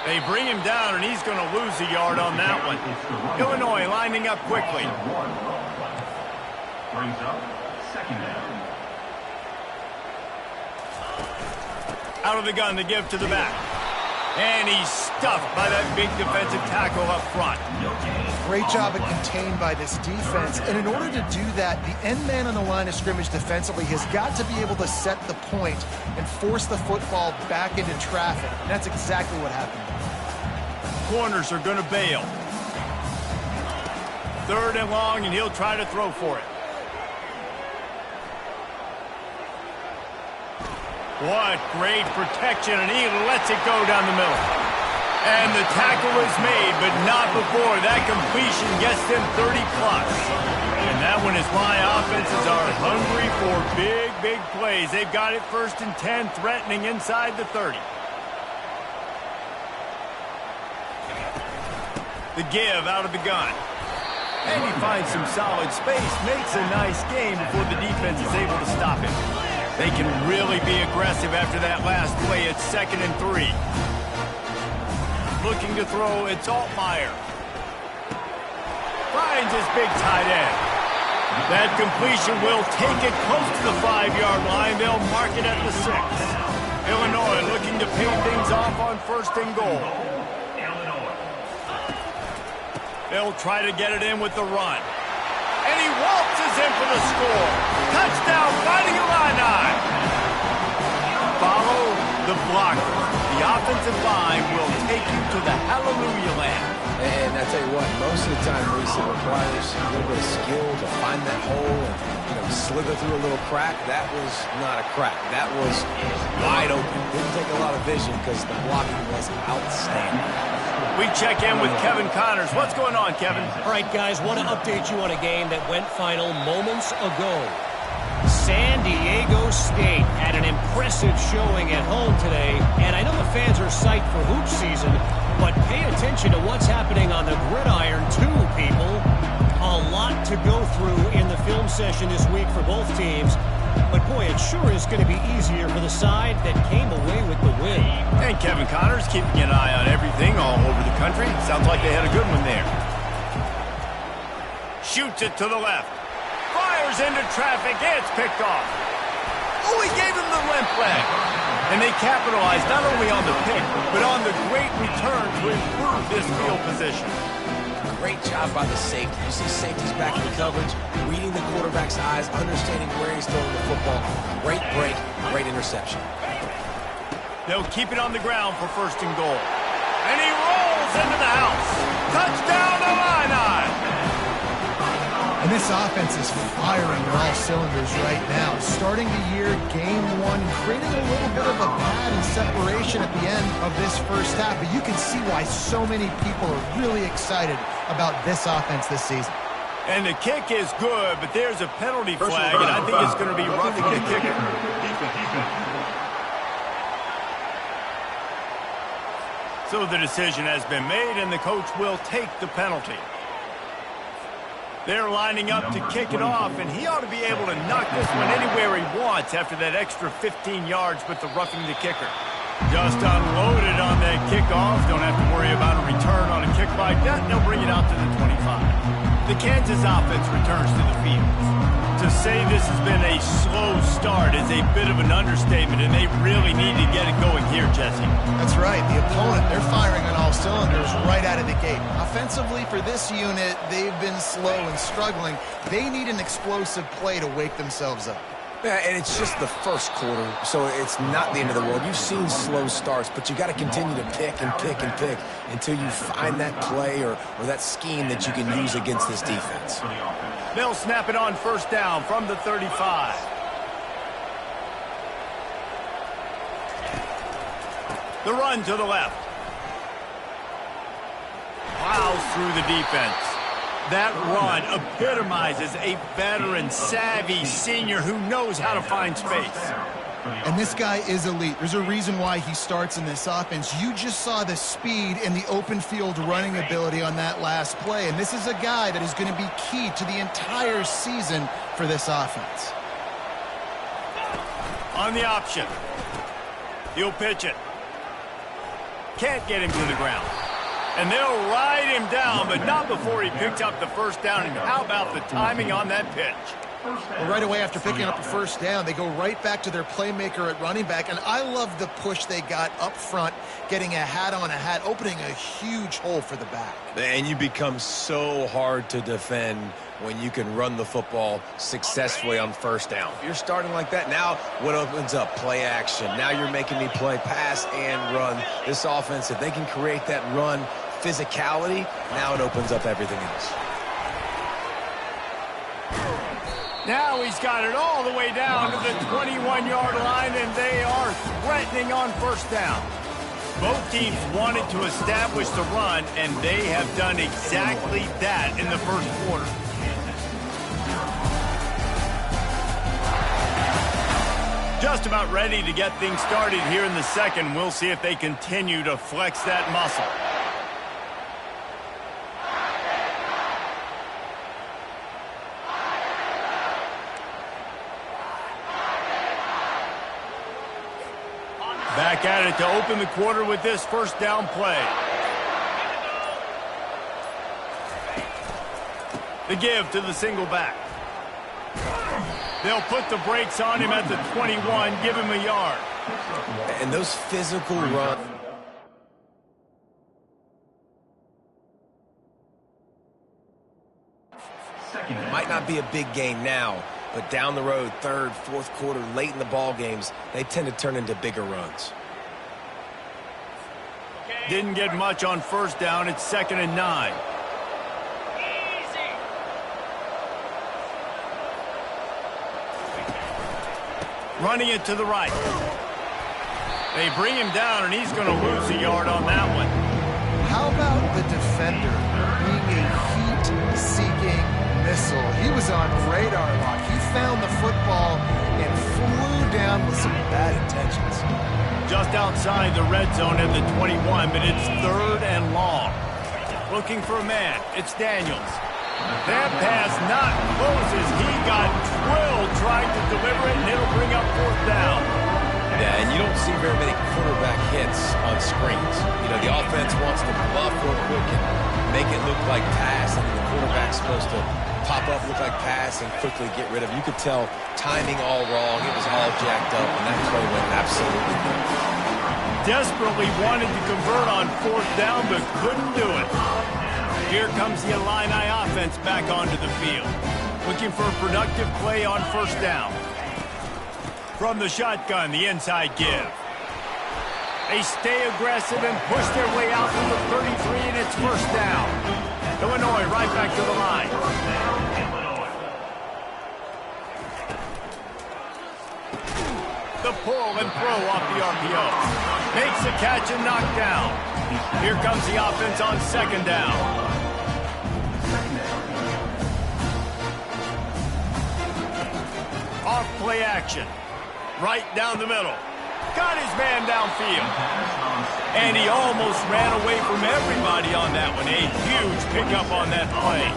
They bring him down, and he's going to lose a yard on that one. Illinois lining up quickly. Brings up 2nd down. Out of the gun, the give to the back. And he's stuffed by that big defensive tackle up front. Great job of contained by this defense. And in order to do that, the end man on the line of scrimmage defensively has got to be able to set the point and force the football back into traffic. And that's exactly what happened. Corners are going to bail. 3rd and long, and he'll try to throw for it. What great protection, and he lets it go down the middle. And the tackle is made, but not before that completion gets them 30-plus. And that one is why offenses are hungry for big, big plays. They've got it 1st and 10, threatening inside the 30. The give out of the gun. And he finds some solid space, makes a nice game before the defense is able to stop him. They can really be aggressive after that last play. It's 2nd and 3. Looking to throw, it's Altmaier. Finds his big tight end. That completion will take it close to the 5-yard line. They'll mark it at the 6. Illinois looking to pay things off on 1st and goal. They'll try to get it in with the run. And he waltzes in for the score. Touchdown, Fighting Illini. Follow the blocker. The offensive line will take you to the hallelujah land. And I tell you what, most of the time, Reese, it requires a little bit of skill to find that hole and slither through a little crack. That was not a crack. That was wide open. Didn't take a lot of vision because the blocking was outstanding. We check in with Kevin Connors. What's going on, Kevin? All right, guys, want to update you on a game that went final moments ago. San Diego State had an impressive showing at home today, and I know the fans are psyched for hoop season, but pay attention to what's happening on the gridiron too, people. A lot to go through in the film session this week for both teams, but boy, it sure is going to be easier for the side that came away with the win. And Kevin Connors keeping an eye on everything all over the country. Sounds like they had a good one there. Shoots it to the left. Fires into traffic. It's picked off. Oh, he gave him the limp leg. And they capitalized not only on the pick, but on the great return to improve this field position. Great job by the safety. You see safeties back in coverage, reading the quarterback's eyes, understanding where he's throwing the football. Great break, great interception. They'll keep it on the ground for 1st and goal. And he rolls into the house. Touchdown, Illini! And this offense is firing on all cylinders right now. Starting the year, game 1, creating a little bit of a pad and separation at the end of this first half. But you can see why so many people are really excited about this offense this season. And the kick is good, but there's a penalty flag, and I think it's going to be roughing the kicker. So the decision has been made, and the coach will take the penalty. They're lining up to kick it off, and he ought to be able to knock this one anywhere he wants after that extra 15 yards with the roughing the kicker. Just unloaded on that kickoff. Don't have to worry about a return on a kick like that. They'll bring it out to the 25. The Kansas offense returns to the field. To say this has been a slow start is a bit of an understatement, and they really need to get it going here, Jesse. That's right. The opponent, they're firing on all cylinders right out of the gate. Offensively, for this unit, they've been slow and struggling. They need an explosive play to wake themselves up. Yeah, and it's just the first quarter, so it's not the end of the world. You've seen slow starts, but you got to continue to pick and pick and pick until you find that play or that scheme that you can use against this defense. They'll snap it on first down from the 35. The run to the left. Plows through the defense. That run epitomizes a veteran, savvy senior who knows how to find space. And this guy is elite. There's a reason why he starts in this offense. You just saw the speed and the open field running ability on that last play. And this is a guy that is going to be key to the entire season for this offense. On the option. He'll pitch it. Can't get him to the ground. And they'll ride him down, but not before he picks up the first down. And how about the timing on that pitch? Well, right away after picking up a first down, they go right back to their playmaker at running back. And I love the push they got up front, getting a hat on a hat, opening a huge hole for the back. And you become so hard to defend when you can run the football successfully on first down. If you're starting like that, now what opens up? Play action. Now you're making me play pass and run. This offense, if they can create that run physicality, now it opens up everything else. Now he's got it all the way down to the 21-yard line, and they are threatening on first down. Both teams wanted to establish the run, and they have done exactly that in the first quarter. Just about ready to get things started here in the second. We'll see if they continue to flex that muscle. Back at it to open the quarter with this first down play. The give to the single back. They'll put the brakes on him at the 21, give him a yard. And those physical runs. Might not be a big game now, but down the road, third, fourth quarter, late in the ball games, they tend to turn into bigger runs. Didn't get much on first down. It's 2nd and 9. Running it to the right. They bring him down, and he's going to lose a yard on that one. How about the defender being a heat-seeking missile? He was on radar lock. He found the football and flew down with some bad intentions. Just outside the red zone in the 21, but it's 3rd and long. Looking for a man. It's Daniels. That pass not close as he got drilled trying to deliver it, and it'll bring up 4th down. Yeah, and you don't see very many quarterback hits on screens. You know, the offense wants to bluff real quick and make it look like pass, and the quarterback's supposed to pop up, look like pass, and quickly get rid of it. You could tell timing all wrong. It was all jacked up, and that play went absolutely good. Desperately wanted to convert on 4th down, but couldn't do it. Here comes the Illini offense back onto the field. Looking for a productive play on first down. From the shotgun, the inside give. They stay aggressive and push their way out to the 33, and it's first down. Illinois right back to the line. The pull and throw off the RPO. Makes the catch and knocked down. Here comes the offense on 2nd down. Off play action. Right down the middle. Got his man downfield. And he almost ran away from everybody on that one. A huge pickup on that play.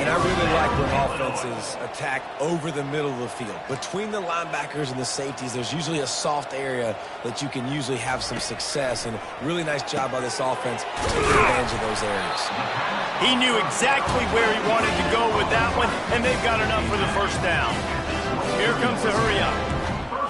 And I really like when offenses attack over the middle of the field. Between the linebackers and the safeties, there's usually a soft area that you can usually have some success. And really nice job by this offense taking advantage of those areas. He knew exactly where he wanted to go with that one, and they've got enough for the first down. Here comes the hurry up.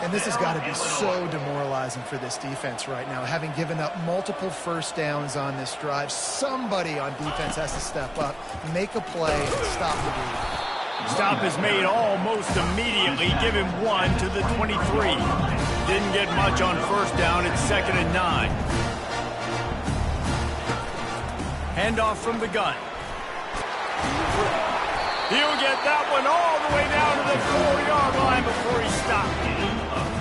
And this has got to be so demoralizing for this defense right now. Having given up multiple first downs on this drive, somebody on defense has to step up, make a play, and stop the bleed. Stop is made almost immediately. Give him 1 to the 23. Didn't get much on first down. It's 2nd and 9. Handoff from the gun. He'll get that one all the way down to the 4-yard line before he stopped.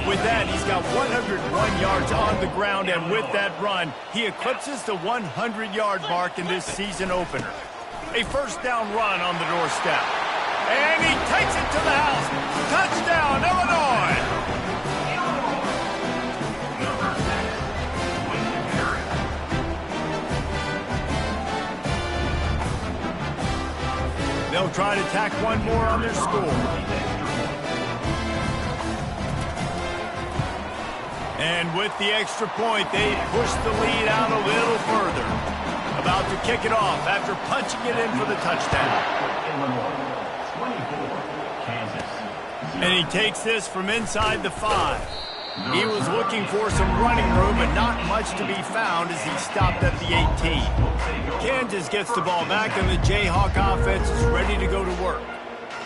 With that, he's got 101 yards on the ground, and with that run, he eclipses the 100-yard mark in this season opener. A first down run on the doorstep. And he takes it to the house. Touchdown, Illinois! They'll try to tack one more on their score. And with the extra point, they push the lead out a little further. About to kick it off after punching it in for the touchdown. And he takes this from inside the 5. He was looking for some running room, but not much to be found as he stopped at the 18. Kansas gets the ball back, and the Jayhawk offense is ready to go to work.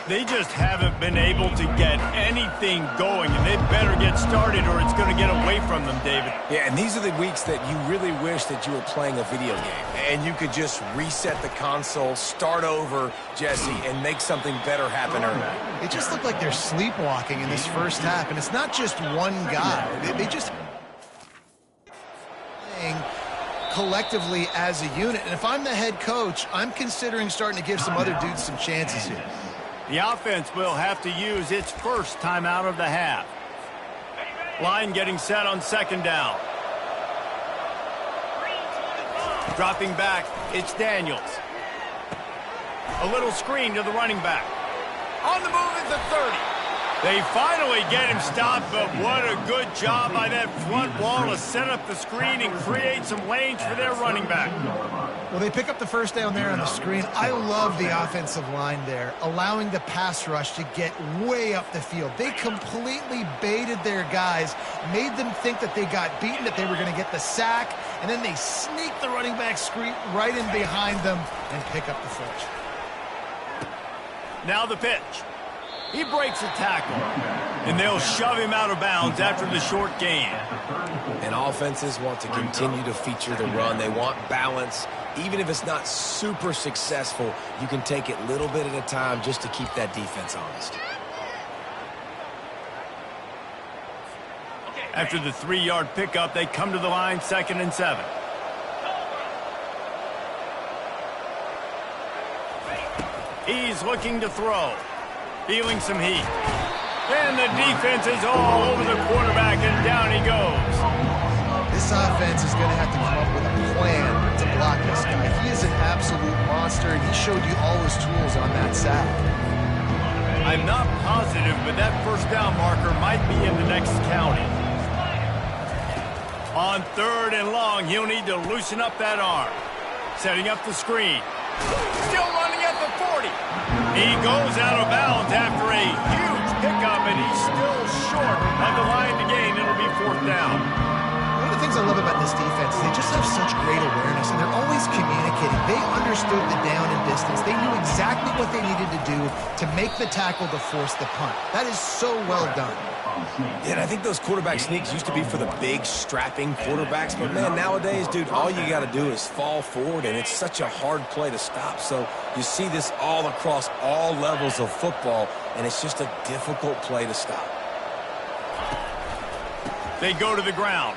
They just haven't been able to get anything going, and they better get started or it's going to get away from them, David. Yeah, and these are the weeks that you really wish that you were playing a video game and you could just reset the console, start over, Jesse, and make something better happen early. It just looked like they're sleepwalking in this first half, and it's not just one guy. They just playing collectively as a unit. And if I'm the head coach, I'm considering starting to give some other dudes some chances here. The offense will have to use its first timeout of the half. Line getting set on 2nd down. Dropping back, it's Daniels. A little screen to the running back. On the move at the 30. They finally get him stopped, but what a good job by that front wall to set up the screen and create some lanes for their running back. Well, they pick up the first down there on the screen. I love the offensive line there, allowing the pass rush to get way up the field. They completely baited their guys, made them think that they got beaten, that they were going to get the sack, and then they sneak the running back screen right in behind them and pick up the first. Now the pitch. He breaks a tackle, and they'll shove him out of bounds after the short gain. And offenses want to continue to feature the run. They want balance. Even if it's not super successful, you can take it little bit at a time just to keep that defense honest. After the 3-yard pickup, they come to the line, 2nd and 7. He's looking to throw. Feeling some heat. And the defense is all over the quarterback, and down he goes. This offense is going to have to come up with a plan to block this guy. He is an absolute monster, and he showed you all his tools on that sack. I'm not positive, but that first down marker might be in the next county. On 3rd and long, he'll need to loosen up that arm. Setting up the screen. Still running at the 40. He goes out of bounds after a huge pickup, and he's still short of the line to gain. It'll be 4th down. One of the things I love about this defense is they just have such great awareness, and they're always communicating. They understood the down and distance. They knew exactly what they needed to do to make the tackle to force the punt. That is so well done. Yeah, and I think those quarterback sneaks used to be for the big, strapping quarterbacks. But, man, nowadays, dude, all you got to do is fall forward, and it's such a hard play to stop. So you see this all across all levels of football, and it's just a difficult play to stop. They go to the ground.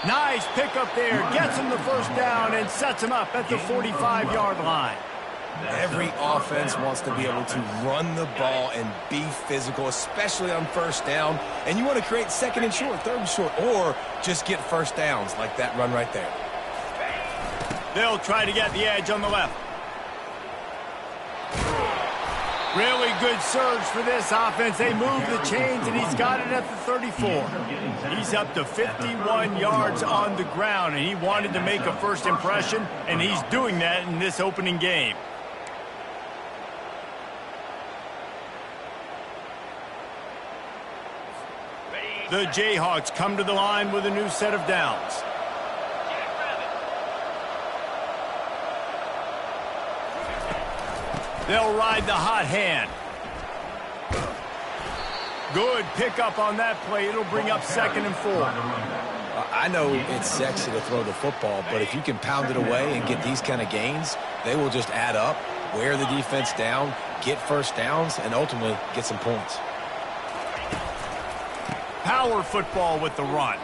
Nice pickup there. Gets him the first down and sets him up at the 45-yard line. Every offense wants to be able to run the ball and be physical, especially on first down. And you want to create 2nd and short, 3rd and short, or just get first downs like that run right there. They'll try to get the edge on the left. Really good surge for this offense. They move the chains, and he's got it at the 34. He's up to 51 yards on the ground, and he wanted to make a first impression, and he's doing that in this opening game. The Jayhawks come to the line with a new set of downs. They'll ride the hot hand. Good pickup on that play. It'll bring up 2nd and 4. I know it's sexy to throw the football, but if you can pound it away and get these kind of gains, they will just add up, wear the defense down, get first downs, and ultimately get some points. Power football with the run.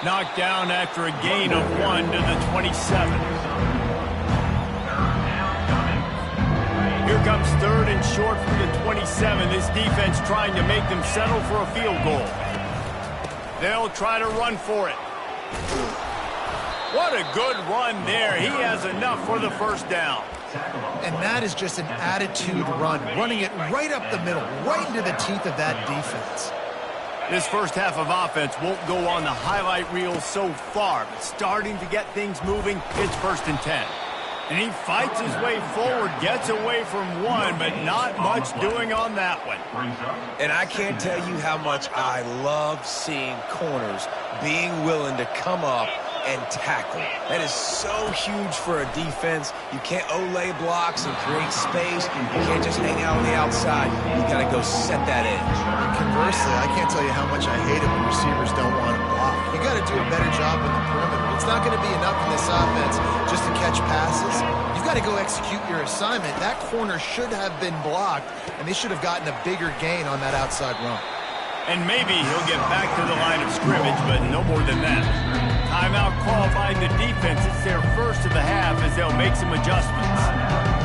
Knocked down after a gain of 1 to the 27. Here comes 3rd and short from the 27. This defense trying to make them settle for a field goal. They'll try to run for it. What a good run there. He has enough for the first down. And that is just an attitude run, running it right up the middle, right into the teeth of that defense. This first half of offense won't go on the highlight reel so far, but starting to get things moving, it's 1st and 10. And he fights his way forward, gets away from one, but not much doing on that one. And I can't tell you how much I love seeing corners being willing to come up and tackle. That is so huge for a defense. You can't olay blocks and create space. You can't just hang out on the outside. You got to go set that edge. Conversely, I can't tell you how much I hate it when receivers don't want to block. You got to do a better job with the perimeter. It's not going to be enough in this offense just to catch passes. You've got to go execute your assignment. That corner should have been blocked, and they should have gotten a bigger gain on that outside run. And maybe he'll get back to the line of scrimmage, but no more than that. Timeout call by the defense. It's their first of the half as they'll make some adjustments.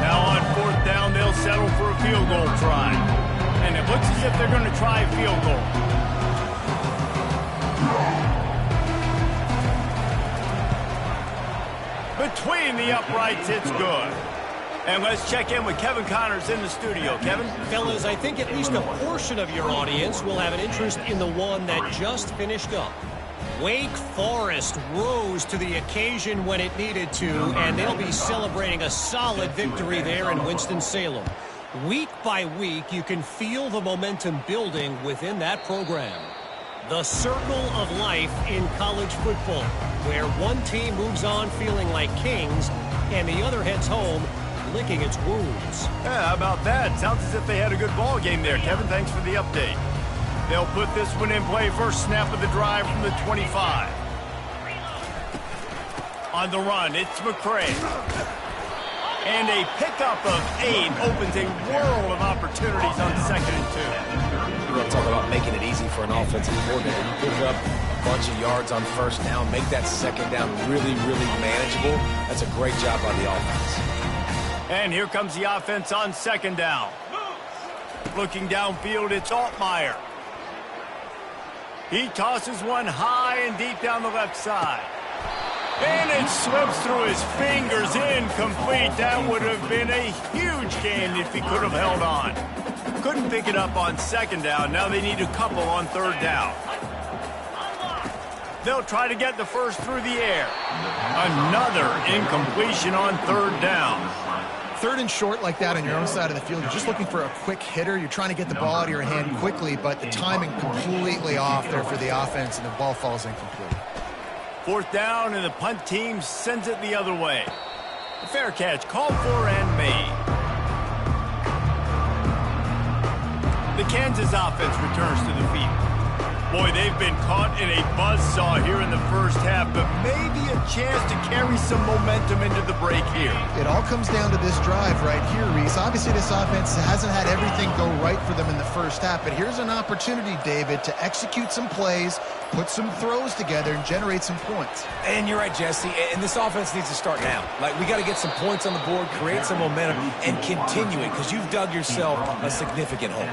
Now on 4th down, they'll settle for a field goal try. And it looks as if they're going to try a field goal. Between the uprights, it's good. And let's check in with Kevin Connors in the studio. Kevin? Fellas, I think at least a portion of your audience will have an interest in the one that just finished up. Wake Forest rose to the occasion when it needed to, and they'll be celebrating a solid victory there in Winston-Salem. Week by week, you can feel the momentum building within that program. The circle of life in college football, where one team moves on feeling like kings, and the other heads home licking its wounds. Yeah, how about that? Sounds as if they had a good ball game there. Kevin, thanks for the update. They'll put this one in play. First snap of the drive from the 25. On the run, it's McCray. And a pickup of 8 opens a world of opportunities on 2nd and 2. We're going to talk about making it easy for an offensive coordinator. You put up a bunch of yards on 1st down, make that 2nd down really, really manageable. That's a great job by the offense. And here comes the offense on 2nd down. Looking downfield, it's Altmaier. He tosses one high and deep down the left side. And it slips through his fingers, incomplete. That would have been a huge gain if he could have held on. Couldn't pick it up on 2nd down. Now they need a couple on 3rd down. They'll try to get the first through the air. Another incompletion on 3rd down. 3rd and short like that on your own side of the field, you're just looking for a quick hitter. You're trying to get the ball out of your hand quickly, but the timing completely off there for the offense, and the ball falls incomplete. 4th down, and the punt team sends it the other way. The fair catch called for and made. The Kansas offense returns to the field. Boy, they've been caught in a buzzsaw here in the first half, but maybe a chance to carry some momentum into the break here. It all comes down to this drive right here, Reese. Obviously, this offense hasn't had everything go right for them in the first half, but here's an opportunity, David, to execute some plays, put some throws together, and generate some points. And you're right, Jesse, and this offense needs to start now. Like, we got to get some points on the board, create some momentum, and continue it, because you've dug yourself a significant hole.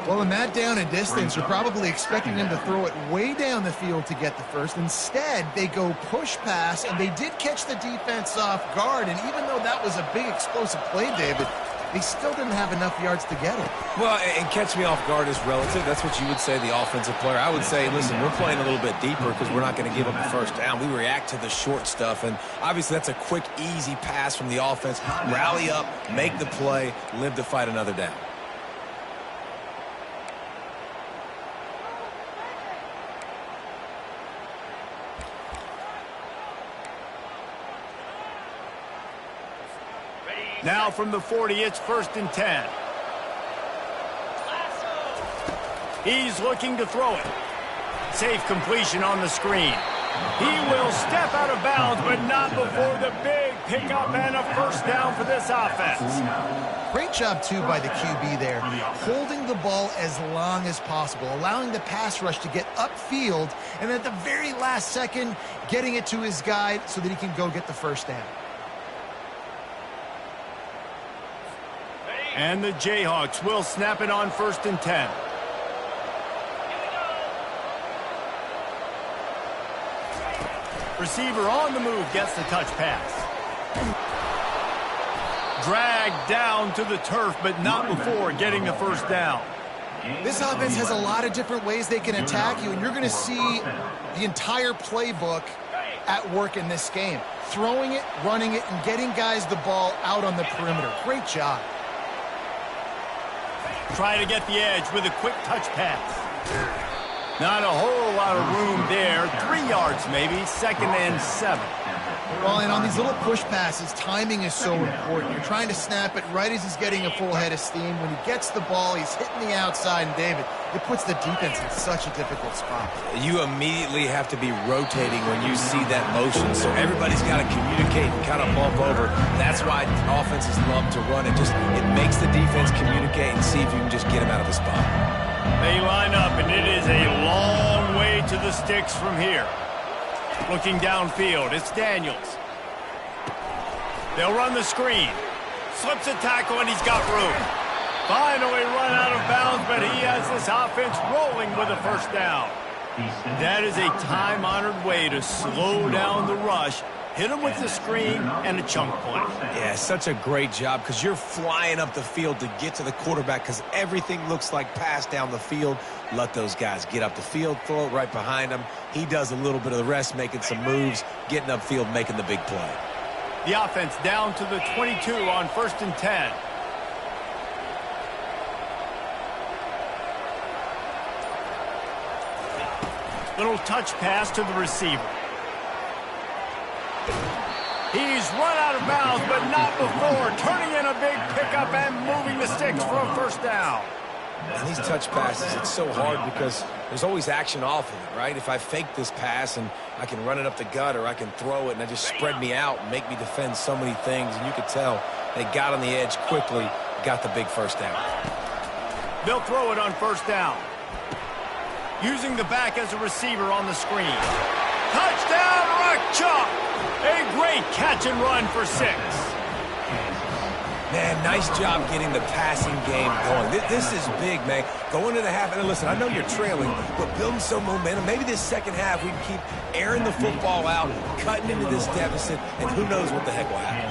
Well, in that down and distance, you're probably expecting them to throw it way down the field to get the first. Instead, they go push pass, and they did catch the defense off guard. And even though that was a big explosive play, David, They still didn't have enough yards to get it. Well, and catch me off guard is relative. That's what you would say, the offensive player. I would say, listen, we're playing a little bit deeper because we're not going to give up the first down. We react to the short stuff, and obviously that's a quick, easy pass from the offense. Rally up, make the play, live to fight another down. Now from the 40, it's 1st and 10. He's looking to throw it. Safe completion on the screen. He will step out of bounds, but not before the big pickup and a first down for this offense. Great job, too, by the QB there, holding the ball as long as possible, allowing the pass rush to get upfield, and at the very last second, getting it to his guy so that he can go get the first down. And the Jayhawks will snap it on 1st and 10. Receiver on the move gets the touch pass. Dragged down to the turf, but not before getting the first down. This offense has a lot of different ways they can attack you, and you're going to see the entire playbook at work in this game. Throwing it, running it, and getting guys the ball out on the perimeter. Great job. Try to get the edge with a quick touch pass. Not a whole lot of room there. 3 yards maybe, 2nd and 7. Well, and on these little push passes, timing is so important. You're trying to snap it right as he's getting a full head of steam. When he gets the ball, he's hitting the outside, and David, it puts the defense in such a difficult spot. You immediately have to be rotating when you see that motion, so everybody's got to communicate and kind of bump over. That's why offenses love to run it. It makes the defense communicate and see if you can just get him out of the spot. They line up, and it is a long way to the sticks from here. Looking downfield, it's Daniels. They'll run the screen. Slips a tackle, and he's got room. Finally run out of bounds, but he has this offense rolling with a first down. That is a time-honored way to slow down the rush. Hit him with the screen and a chunk play. Yeah, such a great job because you're flying up the field to get to the quarterback because everything looks like pass down the field. Let those guys get up the field, throw it right behind him. He does a little bit of the rest, making some moves, getting upfield, making the big play. The offense down to the 22 on 1st and 10. Little touch pass to the receiver. He's run out of bounds, but not before turning in a big pickup and moving the sticks for a first down. And these touch passes, it's so hard because there's always action off of it, right? If I fake this pass and I can run it up the gut or I can throw it and I just spread me out and make me defend so many things, and you could tell they got on the edge quickly, got the big first down. They'll throw it on first down. Using the back as a receiver on the screen. Touchdown, Ncaa! A great catch and run for 6. Man, nice job getting the passing game going. This is big, man. Going to the half, and listen, I know you're trailing, but building some momentum. Maybe this second half we can keep airing the football out, cutting into this deficit, and who knows what the heck will happen.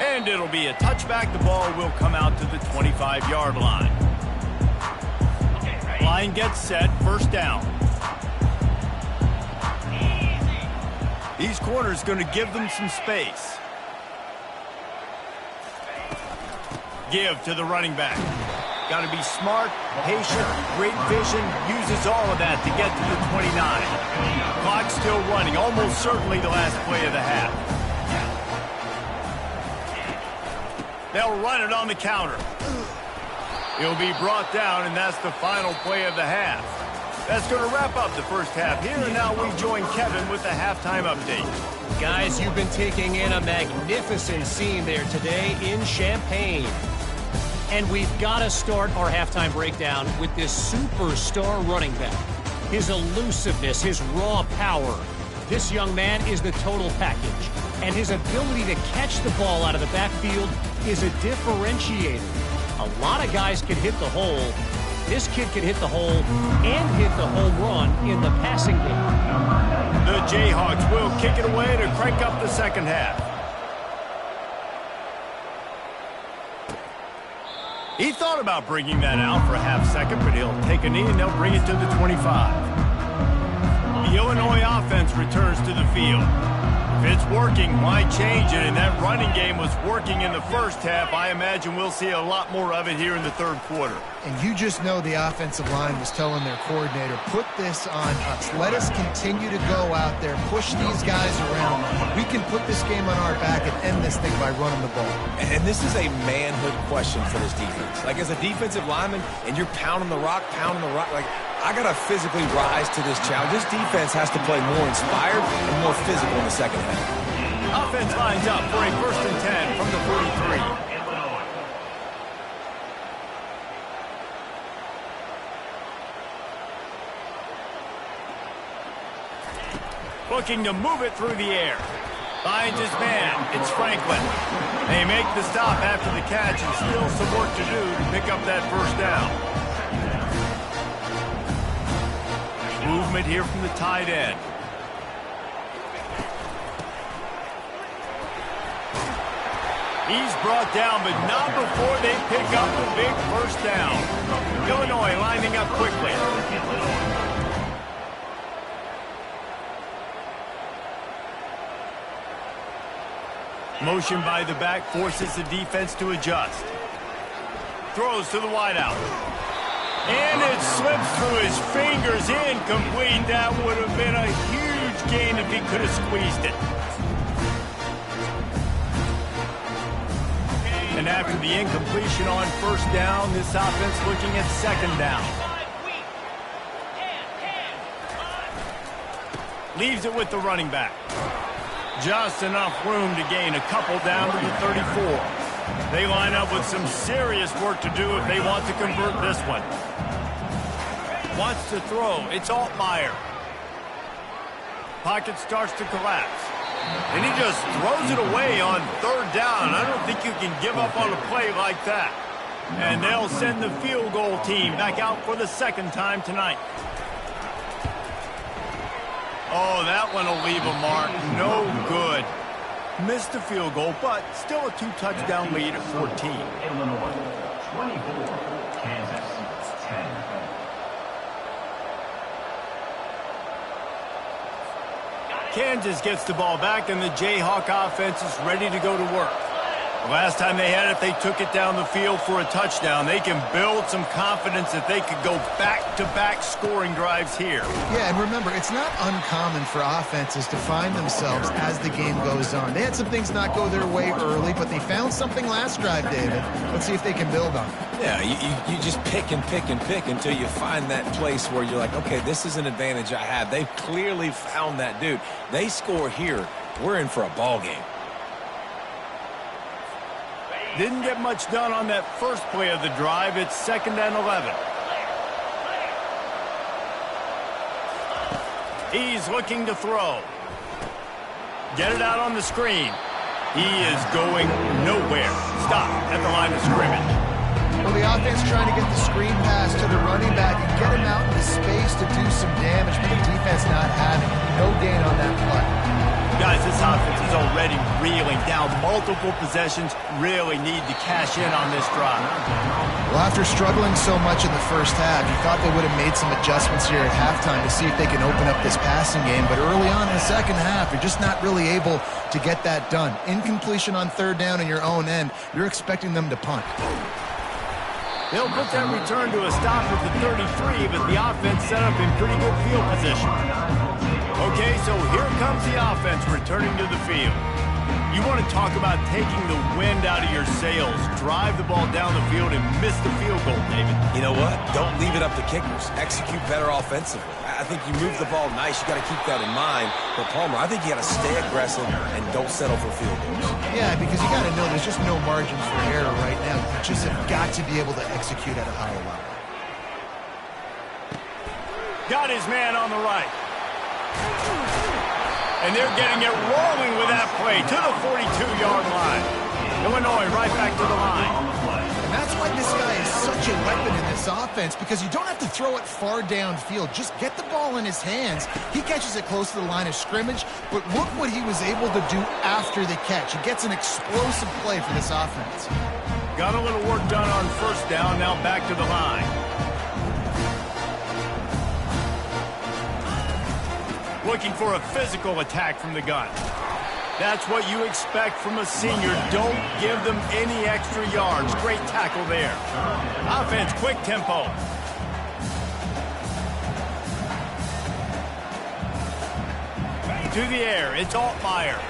And it'll be a touchback. The ball will come out to the 25-yard line. Line gets set, first down. These corners going to give them some space. Give to the running back. Got to be smart, patient, great vision, uses all of that to get to the 29. Clock still running, almost certainly the last play of the half. They'll run it on the counter. He'll be brought down, and that's the final play of the half. That's going to wrap up the first half here, and now we join Kevin with the halftime update. Guys, you've been taking in a magnificent scene there today in Champaign. And we've got to start our halftime breakdown with this superstar running back. His elusiveness, his raw power. This young man is the total package. And his ability to catch the ball out of the backfield is a differentiator. A lot of guys can hit the hole, This kid can hit the hole and hit the home run in the passing game. The Jayhawks will kick it away to crank up the second half. He thought about bringing that out for a half second, but he'll take a knee and they'll bring it to the 25. The Illinois offense returns to the field. If it's working, why change it? And that running game was working in the first half. I imagine we'll see a lot more of it here in the third quarter. And you just know the offensive line was telling their coordinator, put this on us. Let us continue to go out there, push these guys around. We can put this game on our back and end this thing by running the ball. And this is a manhood question for this defense. Like, as a defensive lineman, and you're pounding the rock, like, I got to physically rise to this challenge. This defense has to play more inspired and more physical in the second half. Offense lines up for a 1st and 10 from the 43. Looking to move it through the air. Finds his man. It's Franklin. They make the stop after the catch and still some work to do to pick up that first down. Movement here from the tight end. He's brought down, but not before they pick up the big first down. Illinois lining up quickly. Motion by the back forces the defense to adjust. Throws to the wideout. And it slips through his fingers, incomplete. That would have been a huge gain if he could have squeezed it. And after the incompletion on first down, this offense looking at second down. Leaves it with the running back. Just enough room to gain a couple down to the 34. They line up with some serious work to do if they want to convert this one. Wants to throw. It's Altmaier. Pocket starts to collapse. And he just throws it away on third down. I don't think you can give up on a play like that. And they'll send the field goal team back out for the second time tonight. Oh, that one will leave a mark. No good. Missed the field goal, but still a 2-touchdown lead at 14. Illinois 24, Kansas 10. Kansas gets the ball back, and the Jayhawk offense is ready to go to work. The last time they had it, they took it down the field for a touchdown. They can build some confidence that they could go back-to-back scoring drives here. Yeah, and remember, it's not uncommon for offenses to find themselves as the game goes on. They had some things not go their way early, but they found something last drive, David. Let's see if they can build on it. Yeah, you just pick and pick and pick until you find that place where you're like, okay, this is an advantage I have. They've clearly found that dude. They score here, we're in for a ball game. Didn't get much done on that first play of the drive. It's 2nd and 11. He's looking to throw. Get it out on the screen. He is going nowhere. Stop at the line of scrimmage. Well, the offense trying to get the screen pass to the running back and get him out into space to do some damage, but the defense not having no gain on that play. Guys, this offense is already reeling down multiple possessions. Really need to cash in on this drive. Well, after struggling so much in the first half, you thought they would have made some adjustments here at halftime to see if they can open up this passing game. But early on in the second half, you're just not really able to get that done. Incompletion on third down in your own end, you're expecting them to punt. They'll put that return to a stop at the 33, but the offense set up in pretty good field position. Okay, so here comes the offense returning to the field. You want to talk about taking the wind out of your sails. Drive the ball down the field and miss the field goal, David. You know what? Don't leave it up to kickers. Execute better offensively. I think you move the ball nice. You got to keep that in mind. But Palmer, I think you got to stay aggressive and don't settle for field goals. Yeah, because you got to know there's just no margin for error right now. You just have got to be able to execute at a higher level. Got his man on the right. And they're getting it rolling with that play to the 42-yard line. Illinois right back to the line. And that's why this guy is such a a weapon in this offense because you don't have to throw it far downfield. Just get the ball in his hands. He catches it close to the line of scrimmage, but look what he was able to do after the catch. He gets an explosive play for this offense. Got a little work done on first down, now back to the line. Looking for a physical attack from the gun. That's what you expect from a senior. Don't give them any extra yards. Great tackle there. Offense, quick tempo. To the air, it's Altmaier.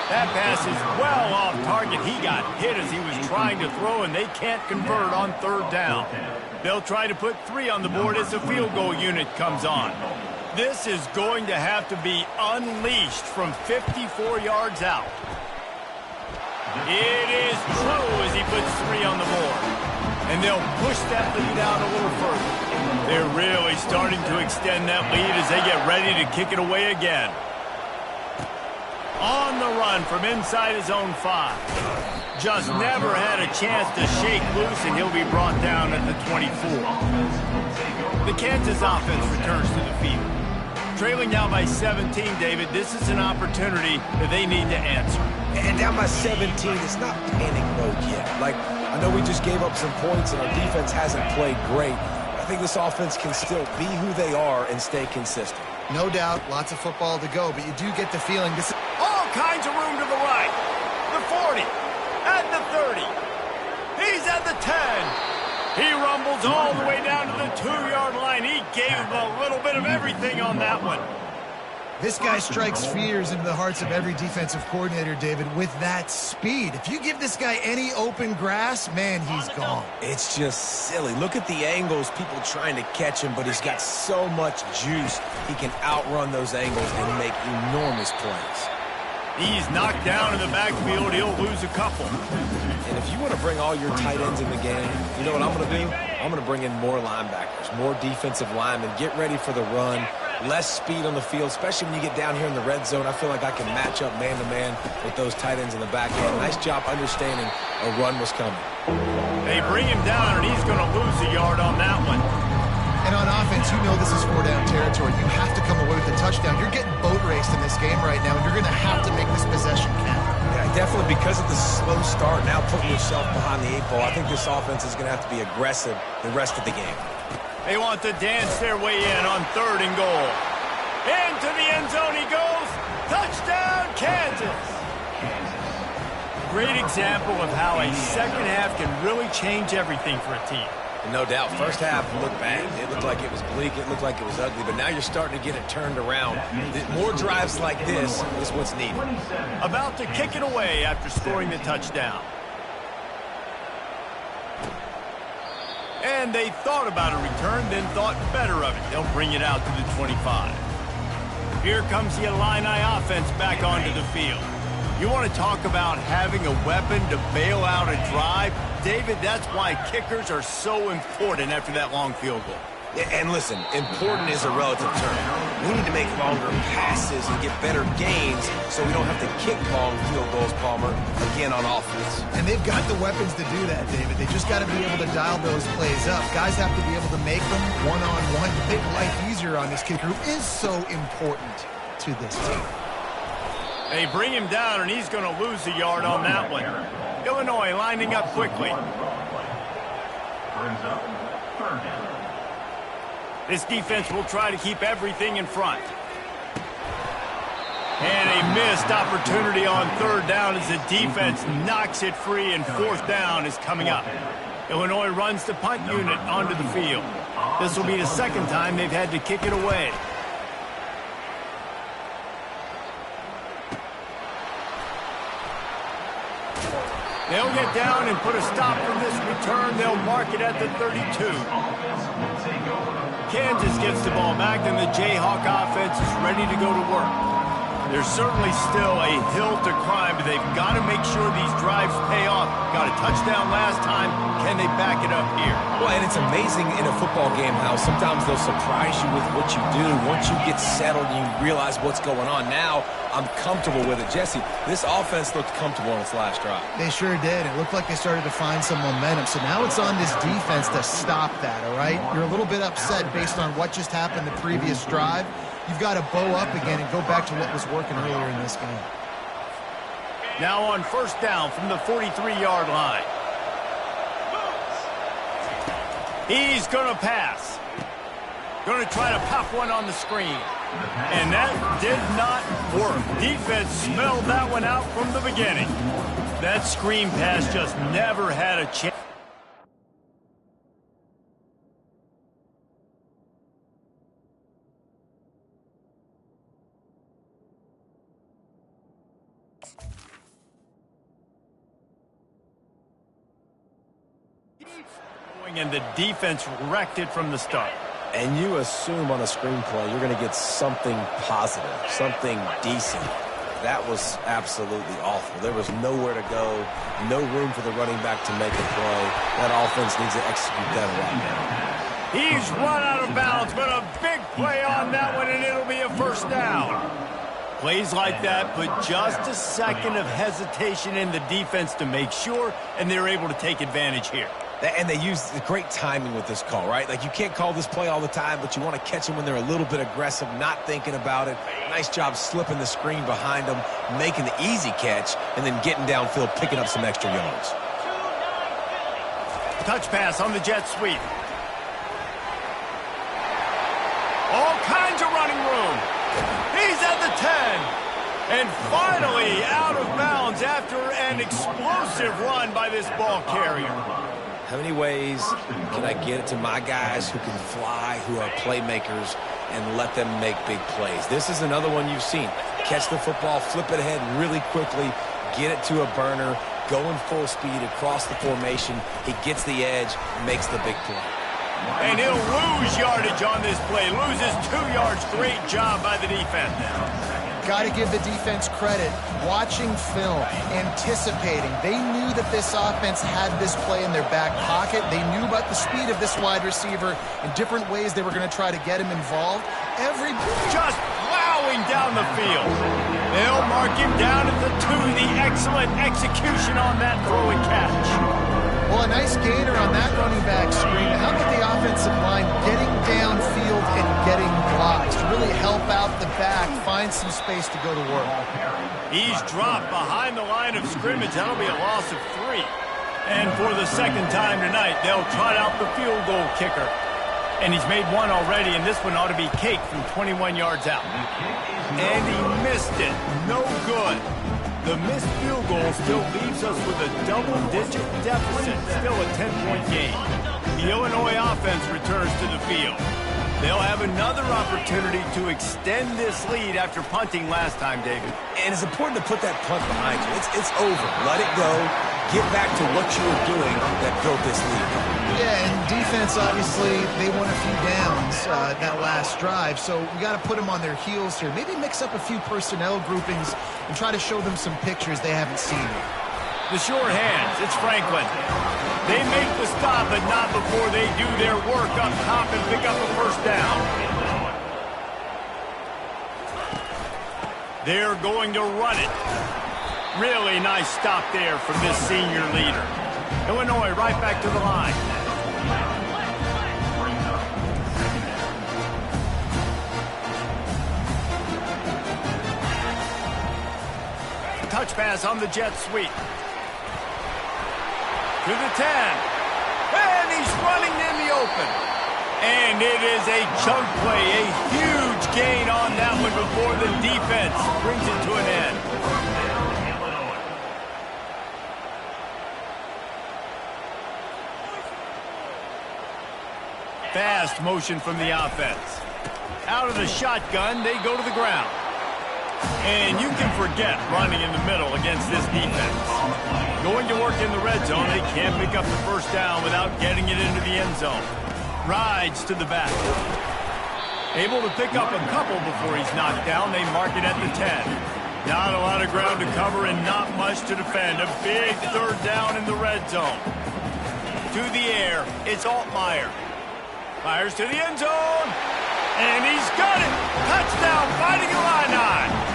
That pass is well off target. He got hit as he was trying to throw, and they can't convert on third down. They'll try to put 3 on the board as the field goal unit comes on. This is going to have to be unleashed from 54 yards out. It is true as he puts 3 on the board. And they'll push that lead out a little further. They're really starting to extend that lead as they get ready to kick it away again. On the run from inside his own 5. Just never had a chance to shake loose, and he'll be brought down at the 24. The Kansas offense returns to the field. Trailing now by 17, David. This is an opportunity that they need to answer. And down by 17, it's not panic mode yet. Like, I know we just gave up some points and our defense hasn't played great. I think this offense can still be who they are and stay consistent. No doubt, lots of football to go, but you do get the feeling this is... All kinds of room to the right. The 40. At the 30. He's at the 10. He rumbles all the way down to the 2-yard line. He gave a little bit of everything on that one. This guy strikes fears into the hearts of every defensive coordinator, David, with that speed. If you give this guy any open grass, man, he's gone. It's just silly. Look at the angles, people trying to catch him, but he's got so much juice. He can outrun those angles and make enormous plays. He's knocked down in the backfield. He'll lose a couple. And if you want to bring all your tight ends in the game, you know what I'm going to do? I'm going to bring in more linebackers, more defensive linemen, get ready for the run, less speed on the field, especially when you get down here in the red zone. I feel like I can match up man-to-man with those tight ends in the back end. Nice job understanding a run was coming. They bring him down, and he's going to lose a yard on that one. And on offense, you know this is 4-down territory. You have to come away with a touchdown. You're getting boat raced in this game right now, and you're going to have to make this possession count. Yeah, definitely because of the slow start, now putting yourself behind the 8 ball, I think this offense is going to have to be aggressive the rest of the game. They want to dance their way in on 3rd and goal. Into the end zone he goes. Touchdown, Kansas. Great example of how a second half can really change everything for a team. No doubt. First half looked bad. It looked like it was bleak. It looked like it was ugly. But now you're starting to get it turned around. More drives like this is what's needed. About to kick it away after scoring the touchdown. And they thought about a return, then thought better of it. They'll bring it out to the 25. Here comes the Illini offense back onto the field. You want to talk about having a weapon to bail out a drive? David, that's why kickers are so important after that long field goal. And listen, important is a relative term. We need to make longer passes and get better gains so we don't have to kick long field goals, Palmer, again on offense. And they've got the weapons to do that, David. They just got to be able to dial those plays up. Guys have to be able to make them one-on-one to make life easier on this kicker, who is so important to this team. They bring him down, and he's going to lose a yard on that one. Illinois lining up quickly. This defense will try to keep everything in front. And a missed opportunity on 3rd down as the defense knocks it free, and 4th down is coming up. Illinois runs the punt unit onto the field. This will be the 2nd time they've had to kick it away. They'll get down and put a stop for this return. They'll mark it at the 32. Kansas gets the ball back, and the Jayhawk offense is ready to go to work. There's certainly still a hill to climb, but they've got to make sure these drives pay off. Got a touchdown last time. Can they back it up here? Well, and it's amazing in a football game how sometimes they'll surprise you with what you do. Once you get settled and you realize what's going on, now I'm comfortable with it. Jesse, this offense looked comfortable on its last drive. They sure did. It looked like they started to find some momentum. So now it's on this defense to stop that, all right? You're a little bit upset based on what just happened the previous drive. You've got to bow up again and go back to what was working earlier in this game. Now on first down from the 43-yard line. He's going to pass. Going to try to pop one on the screen. And that did not work. Defense smelled that one out from the beginning. That screen pass just never had a chance. And the defense wrecked it from the start. And you assume on a screenplay you're going to get something positive, something decent. That was absolutely awful. There was nowhere to go, no room for the running back to make a play. That offense needs to execute that right now. He's run out of bounds, but a big play on that one, and it'll be a first down. Plays like that put just a second of hesitation in the defense to make sure, and they're able to take advantage here. And they use the great timing with this call, right? Like, you can't call this play all the time, but you want to catch them when they're a little bit aggressive, not thinking about it. Nice job slipping the screen behind them, making the easy catch, and then getting downfield, picking up some extra yards. Touch pass on the jet sweep. All kinds of running room. He's at the 10. And finally out of bounds after an explosive run by this ball carrier. How many ways can I get it to my guys who can fly, who are playmakers, and let them make big plays? This is another one you've seen. Catch the football, flip it ahead really quickly, get it to a burner, going full speed across the formation. He gets the edge, makes the big play. And he'll lose yardage on this play. Loses 2 yards. Great job by the defense. Got to give the defense credit. Watching film, anticipating. They knew that this offense had this play in their back pocket. They knew about the speed of this wide receiver and different ways they were going to try to get him involved. Just plowing down the field. They'll mark him down at the 2. The excellent execution on that throw and catch. Well, a nice gainer on that running back screen. How about the offensive line getting downfield and getting blocks to really help out the back, find some space to go to work? He's dropped behind the line of scrimmage. That'll be a loss of 3. And for the second time tonight, they'll trot out the field goal kicker. And he's made one already, and this one ought to be cake from 21 yards out. And he missed it. No good. The missed field goal still leaves us with a double-digit deficit, still a 10-point game. The Illinois offense returns to the field. They'll have another opportunity to extend this lead after punting last time, David. And it's important to put that punt behind you. It's over. Let it go. Get back to what you were doing that built this lead. Yeah, and defense, obviously, they won a few downs that last drive, so we got to put them on their heels here. Maybe mix up a few personnel groupings and try to show them some pictures they haven't seen. The sure hands, it's Franklin. They make the stop, but not before they do their work up top and pick up a first down. They're going to run it. Really nice stop there from this senior leader. Illinois right back to the line. Touch pass on the jet sweep. To the 10. And he's running in the open. And it is a chunk play, a huge gain on that one before the defense brings it to an end. Fast motion from the offense. Out of the shotgun, they go to the ground. And you can forget running in the middle against this defense. Going to work in the red zone, they can't pick up the first down without getting it into the end zone. Rides to the back. Able to pick up a couple before he's knocked down. They mark it at the 10. Not a lot of ground to cover and not much to defend. A big third down in the red zone. To the air, it's Altmaier. Fires to the end zone. And he's got it. Touchdown, Fighting Illini.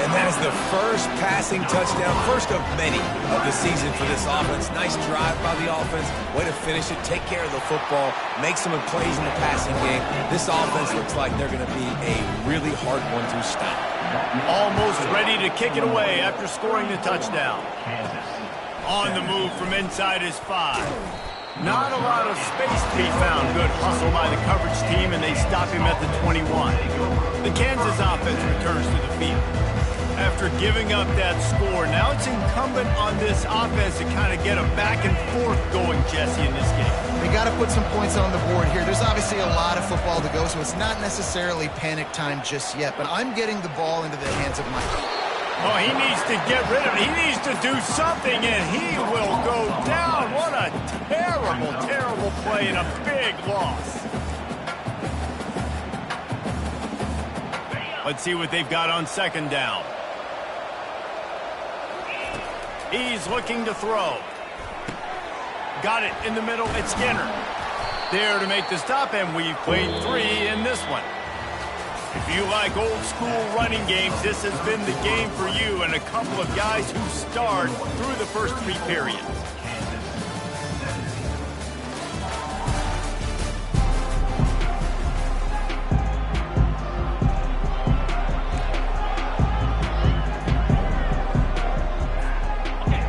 And that is the first passing touchdown, first of many of the season for this offense. Nice drive by the offense. Way to finish it, take care of the football, make some plays in the passing game. This offense looks like they're going to be a really hard one to stop. Almost ready to kick it away after scoring the touchdown. On the move from inside his 5. Not a lot of space to be found. Good hustle by the coverage team, and they stop him at the 21. The Kansas offense returns to the field. After giving up that score, now it's incumbent on this offense to kind of get a back and forth going, Jesse, in this game. They got to put some points on the board here. There's obviously a lot of football to go, so it's not necessarily panic time just yet, but I'm getting the ball into the hands of Mike. Oh, he needs to get rid of it. He needs to do something, and he will go down. What a terrible, terrible play and a big loss. Let's see what they've got on second down. He's looking to throw. Got it in the middle. It's Skinner. There to make the stop, and we've played 3 in this one. If you like old-school running games, this has been the game for you and a couple of guys who starred through the first 3 periods.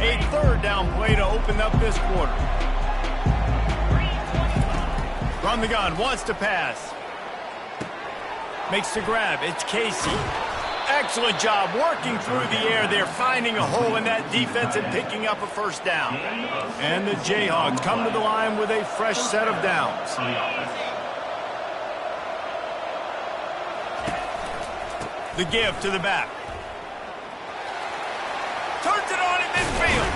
A third down play to open up this quarter. From the gun, wants to pass. Makes the grab. It's Casey. Excellent job working through the air. They're finding a hole in that defense and picking up a first down. And the Jayhawks come to the line with a fresh set of downs. The give to the back. Turns it on in midfield.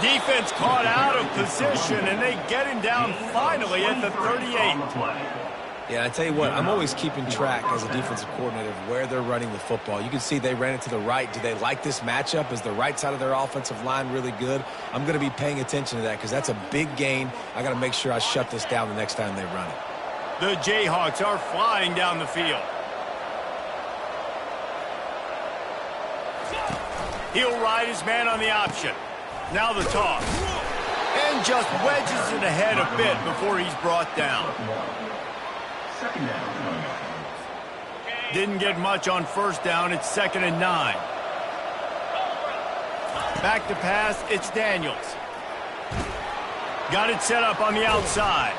Defense caught out of position, and they get him down finally at the 38. Yeah, I tell you what, I'm always keeping track as a defensive coordinator of where they're running the football. You can see they ran it to the right. Do they like this matchup? Is the right side of their offensive line really good? I'm going to be paying attention to that because that's a big gain. I got to make sure I shut this down the next time they run it. The Jayhawks are flying down the field. He'll ride his man on the option. Now the toss. And just wedges it ahead a bit before he's brought down. Didn't get much on first down. It's 2nd and 9. Back to pass. It's Daniels. Got it set up on the outside.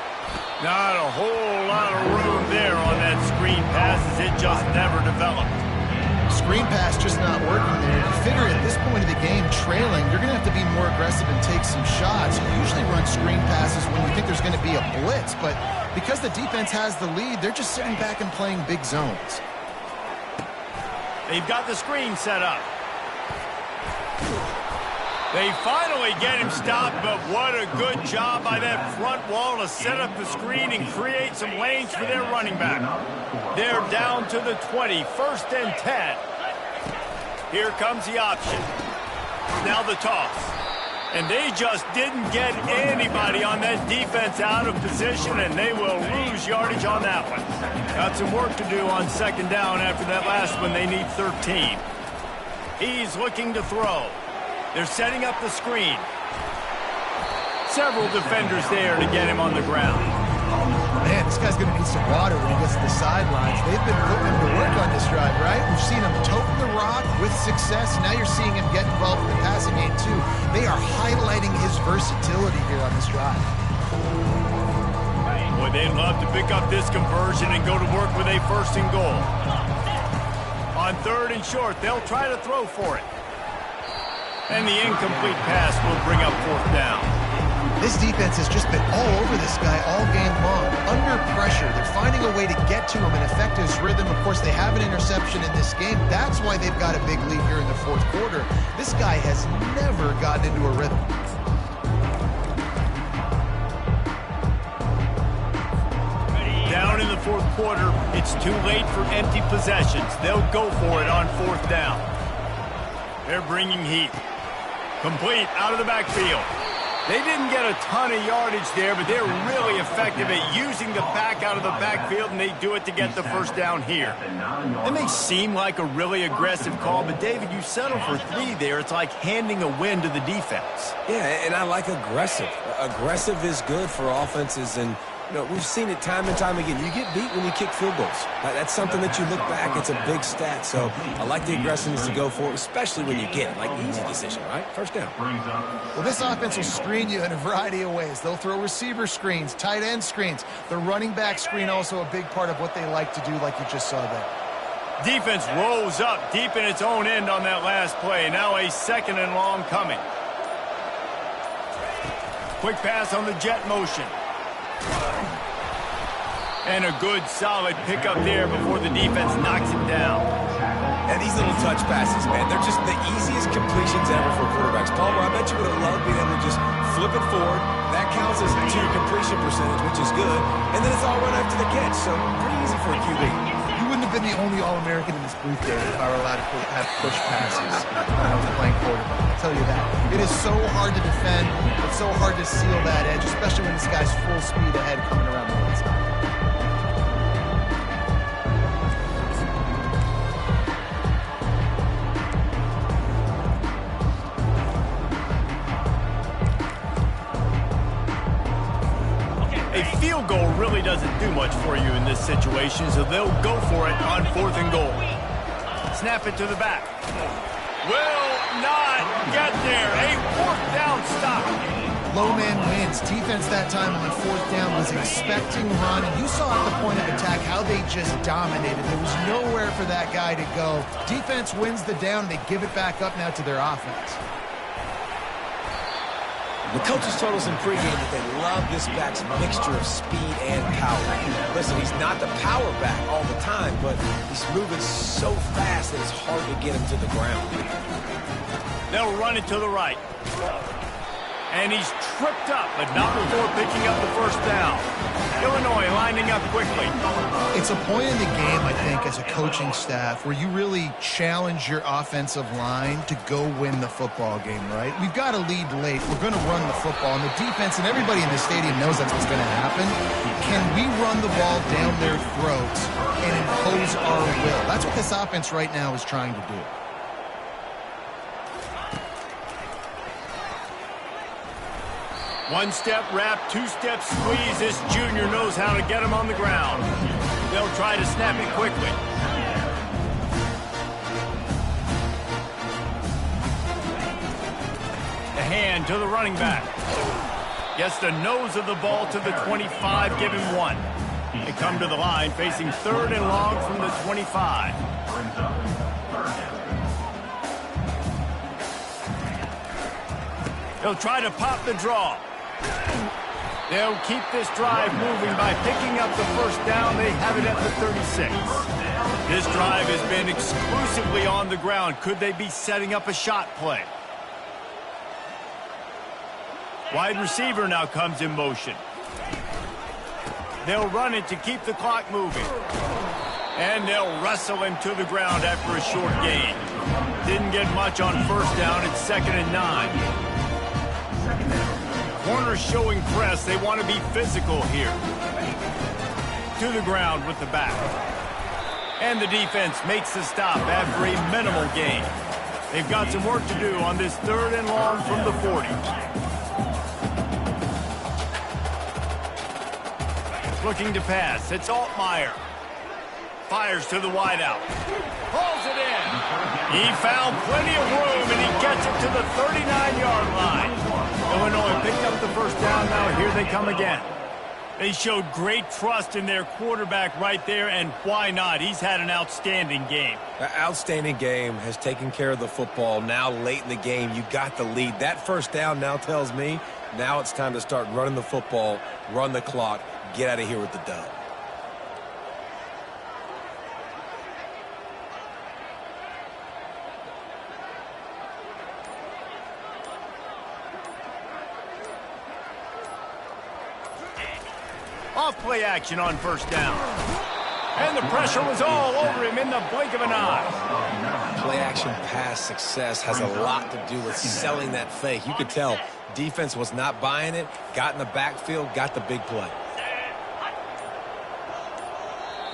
Not a whole lot of room there on that screen pass as it just never developed. Screen pass just not working there. You figure at this point of the game, trailing, you're going to have to be more aggressive and take some shots. You usually run screen passes when you think there's going to be a blitz, but because the defense has the lead, they're just sitting back and playing big zones. They've got the screen set up. They finally get him stopped, but what a good job by that front wall to set up the screen and create some lanes for their running back. They're down to the 20, 1st and 10. Here comes the option. Now the toss. And they just didn't get anybody on that defense out of position, and they will lose yardage on that one. Got some work to do on 2nd down after that last one. They need 13. He's looking to throw. They're setting up the screen. Several defenders there to get him on the ground. Man, this guy's going to need some water when he gets to the sidelines. They've been putting him to work on this drive, right? We've seen him toting the rock with success. Now you're seeing him get involved in the passing game, too. They are highlighting his versatility here on this drive. Boy, they'd love to pick up this conversion and go to work with a 1st and goal. On 3rd and short, they'll try to throw for it. And the incomplete pass will bring up 4th down. This defense has just been all over this guy all game long. Under pressure, they're finding a way to get to him and affect his rhythm. Of course, they have an interception in this game. That's why they've got a big lead here in the 4th quarter. This guy has never gotten into a rhythm. Down in the fourth quarter, it's too late for empty possessions. They'll go for it on fourth down. They're bringing heat. Complete out of the backfield. They didn't get a ton of yardage there, but they're really effective at using the pack out of the backfield, and they do it to get the first down here. It may seem like a really aggressive call, but, David, you settle for 3 there. It's like handing a win to the defense. Yeah, and I like aggressive. Aggressive is good for offenses, and we've seen it time and time again. You get beat when you kick field goals. That's something that you look back, it's a big stat. So I like the aggressiveness to go for it, especially when you get it. Like, easy decision, right? First down. Well, this offense will screen you in a variety of ways. They'll throw receiver screens, tight end screens. The running back screen also a big part of what they like to do, like you just saw there. Defense rolls up deep in its own end on that last play. Now a 2nd and long coming. Quick pass on the jet motion. And a good, solid pickup there before the defense knocks him down. And these little touch passes, man, they're just the easiest completions ever for quarterbacks. Palmer, I bet you would have loved being able to just flip it forward. That counts as to your completion percentage, which is good. And then it's all run after the catch, so pretty easy for a QB. You wouldn't have been the only All-American in this booth there if I were allowed to have push passes when I was playing quarterback. I'll tell you that. It is so hard to defend. It's so hard to seal that edge, especially when this guy's full speed ahead coming around the outside. A field goal really doesn't do much for you in this situation, so they'll go for it on 4th and goal. Snap it to the back. Will not get there. A 4th down stop. Low man wins. Defense that time on 4th down was expecting run. And you saw at the point of attack how they just dominated. There was nowhere for that guy to go. Defense wins the down. They give it back up now to their offense. The coaches told us in pregame that they love this back's mixture of speed and power. Listen, he's not the power back all the time, but he's moving so fast that it's hard to get him to the ground. They'll run it to the right. And he's tripped up, but not before picking up the first down. Illinois lining up quickly. It's a point in the game, I think, as a coaching staff, where you really challenge your offensive line to go win the football game, right? We've got to lead late. We're going to run the football. And the defense and everybody in the stadium knows that's what's going to happen. Can we run the ball down their throats and impose our will? That's what this offense right now is trying to do. One-step wrap, two-step squeeze. This junior knows how to get him on the ground. They'll try to snap it quickly. The hand to the running back. Gets the nose of the ball to the 25, give him 1. They come to the line facing 3rd and long from the 25. They'll try to pop the draw. They'll keep this drive moving by picking up the first down. They have it at the 36. This drive has been exclusively on the ground. Could they be setting up a shot play? Wide receiver now comes in motion. They'll run it to keep the clock moving. And they'll wrestle him to the ground after a short gain. Didn't get much on first down. It's 2nd and 9. Corners showing press. They want to be physical here. To the ground with the back. And the defense makes the stop after a minimal gain. They've got some work to do on this 3rd and long from the 40. Looking to pass. It's Altmaier. Fires to the wideout. Pulls it in. He found plenty of room, and he gets it to the 39-yard line. Illinois picked up the first down. Now here they come again. They showed great trust in their quarterback right there, and why not? He's had an outstanding game. An outstanding game, has taken care of the football. Now late in the game, you got the lead. That first down now tells me now it's time to start running the football, run the clock, get out of here with the dub. Off play action on first down. And the pressure was all over him in the blink of an eye. Play-action pass success has a lot to do with selling that fake. You could tell defense was not buying it, got in the backfield, got the big play.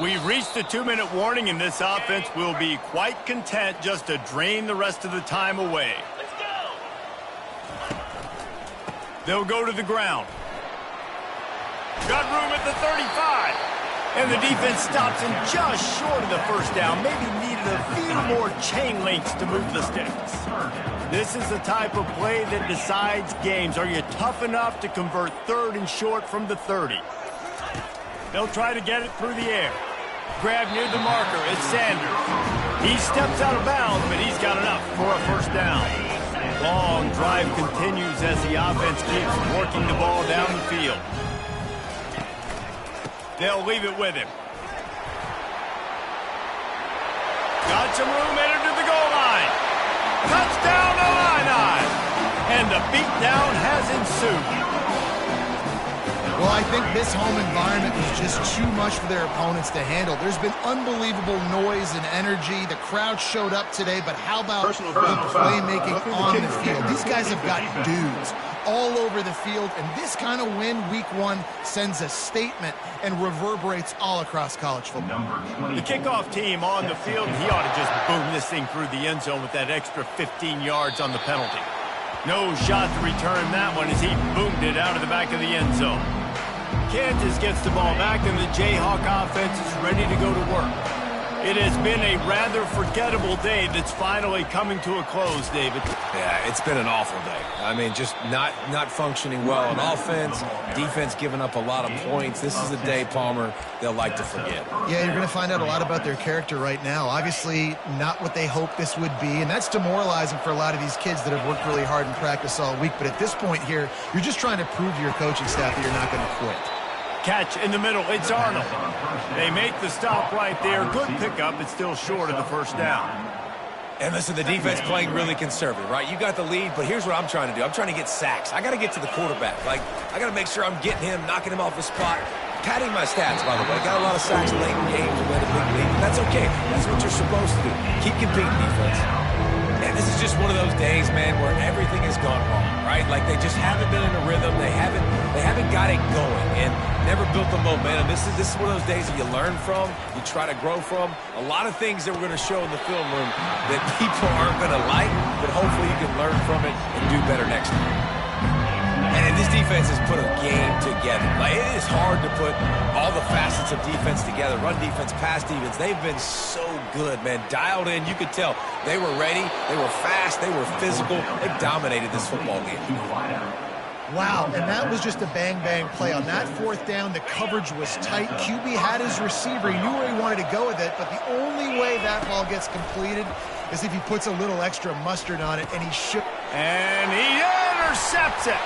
We've reached the 2-minute warning, and this offense will be quite content just to drain the rest of the time away. They'll go to the ground. Got room at the 35. And the defense stops him just short of the first down. Maybe needed a few more chain links to move the sticks. This is the type of play that decides games. Are you tough enough to convert 3rd and short from the 30? They'll try to get it through the air. Grab near the marker. It's Sanders. He steps out of bounds, but he's got enough for a first down. Long drive continues as the offense keeps working the ball down the field. They'll leave it with him. Got some room, entered to the goal line. Touchdown, Illini! And the beatdown has ensued. Well, I think this home environment was just too much for their opponents to handle. There's been unbelievable noise and energy. The crowd showed up today, but how about the playmaking on the field? These guys have got dudes all over the field, and this kind of win week 1 sends a statement and reverberates all across college football. The kickoff team on the field, he ought to just boom this thing through the end zone with that extra 15 yards on the penalty. No shot to return that one as he boomed it out of the back of the end zone. Kansas gets the ball back, and the Jayhawk offense is ready to go to work. It has been a rather forgettable day that's finally coming to a close, David. Yeah, it's been an awful day. I mean, just not functioning well on offense, defense giving up a lot of points. This is a day, Palmer, they'll like to forget. Yeah, you're going to find out a lot about their character right now. Obviously, not what they hoped this would be, and that's demoralizing for a lot of these kids that have worked really hard in practice all week. But at this point here, you're just trying to prove to your coaching staff that you're not going to quit. Catch in the middle. It's Arnold. They make the stop right there. Good pickup. It's still short of the first down. And listen, the defense playing really conservative, right? You got the lead, but here's what I'm trying to do. I'm trying to get sacks. I got to get to the quarterback. Like, I got to make sure I'm getting him, knocking him off his spot. Padding my stats, by the way. Got a lot of sacks late in games and led a big lead. That's okay. That's what you're supposed to do. Keep competing, defense. And this is just one of those days, man, where everything has gone wrong, right? Like they just haven't been in a rhythm. They haven't got it going and never built the momentum. This is one of those days that you learn from, you try to grow from. A lot of things that we're going to show in the film room that people aren't going to like, but hopefully you can learn from it and do better next time. And this defense has put a game together. Like, it is hard to put all the facets of defense together. Run defense, pass defense. They've been so good, man. Dialed in. You could tell they were ready. They were fast. They were physical. They dominated this football game. Wow, and that was just a bang-bang play. On that 4th down, the coverage was tight. QB had his receiver. He knew where he wanted to go with it, but the only way that ball gets completed is if he puts a little extra mustard on it, and he should. And he intercepts it.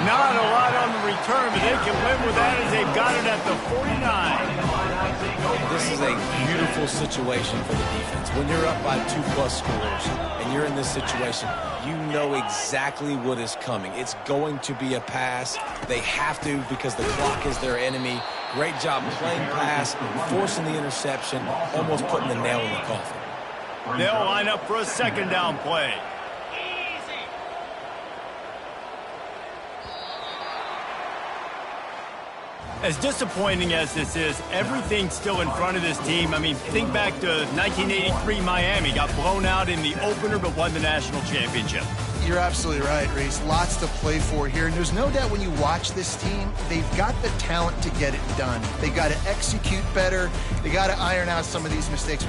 Not a lot on the return, but they can live with that as they've got it at the 49. This is a beautiful situation for the defense. When you're up by 2+ scores and you're in this situation, you know exactly what is coming. It's going to be a pass. They have to because the clock is their enemy. Great job playing pass, forcing the interception, almost putting the nail in the coffin. They'll line up for a 2nd down play. As disappointing as this is, everything's still in front of this team. I mean, think back to 1983 Miami. Got blown out in the opener but won the national championship. You're absolutely right, Reese. Lots to play for here. And there's no doubt when you watch this team, they've got the talent to get it done. They got to execute better. They got to iron out some of these mistakes.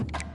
Kansas.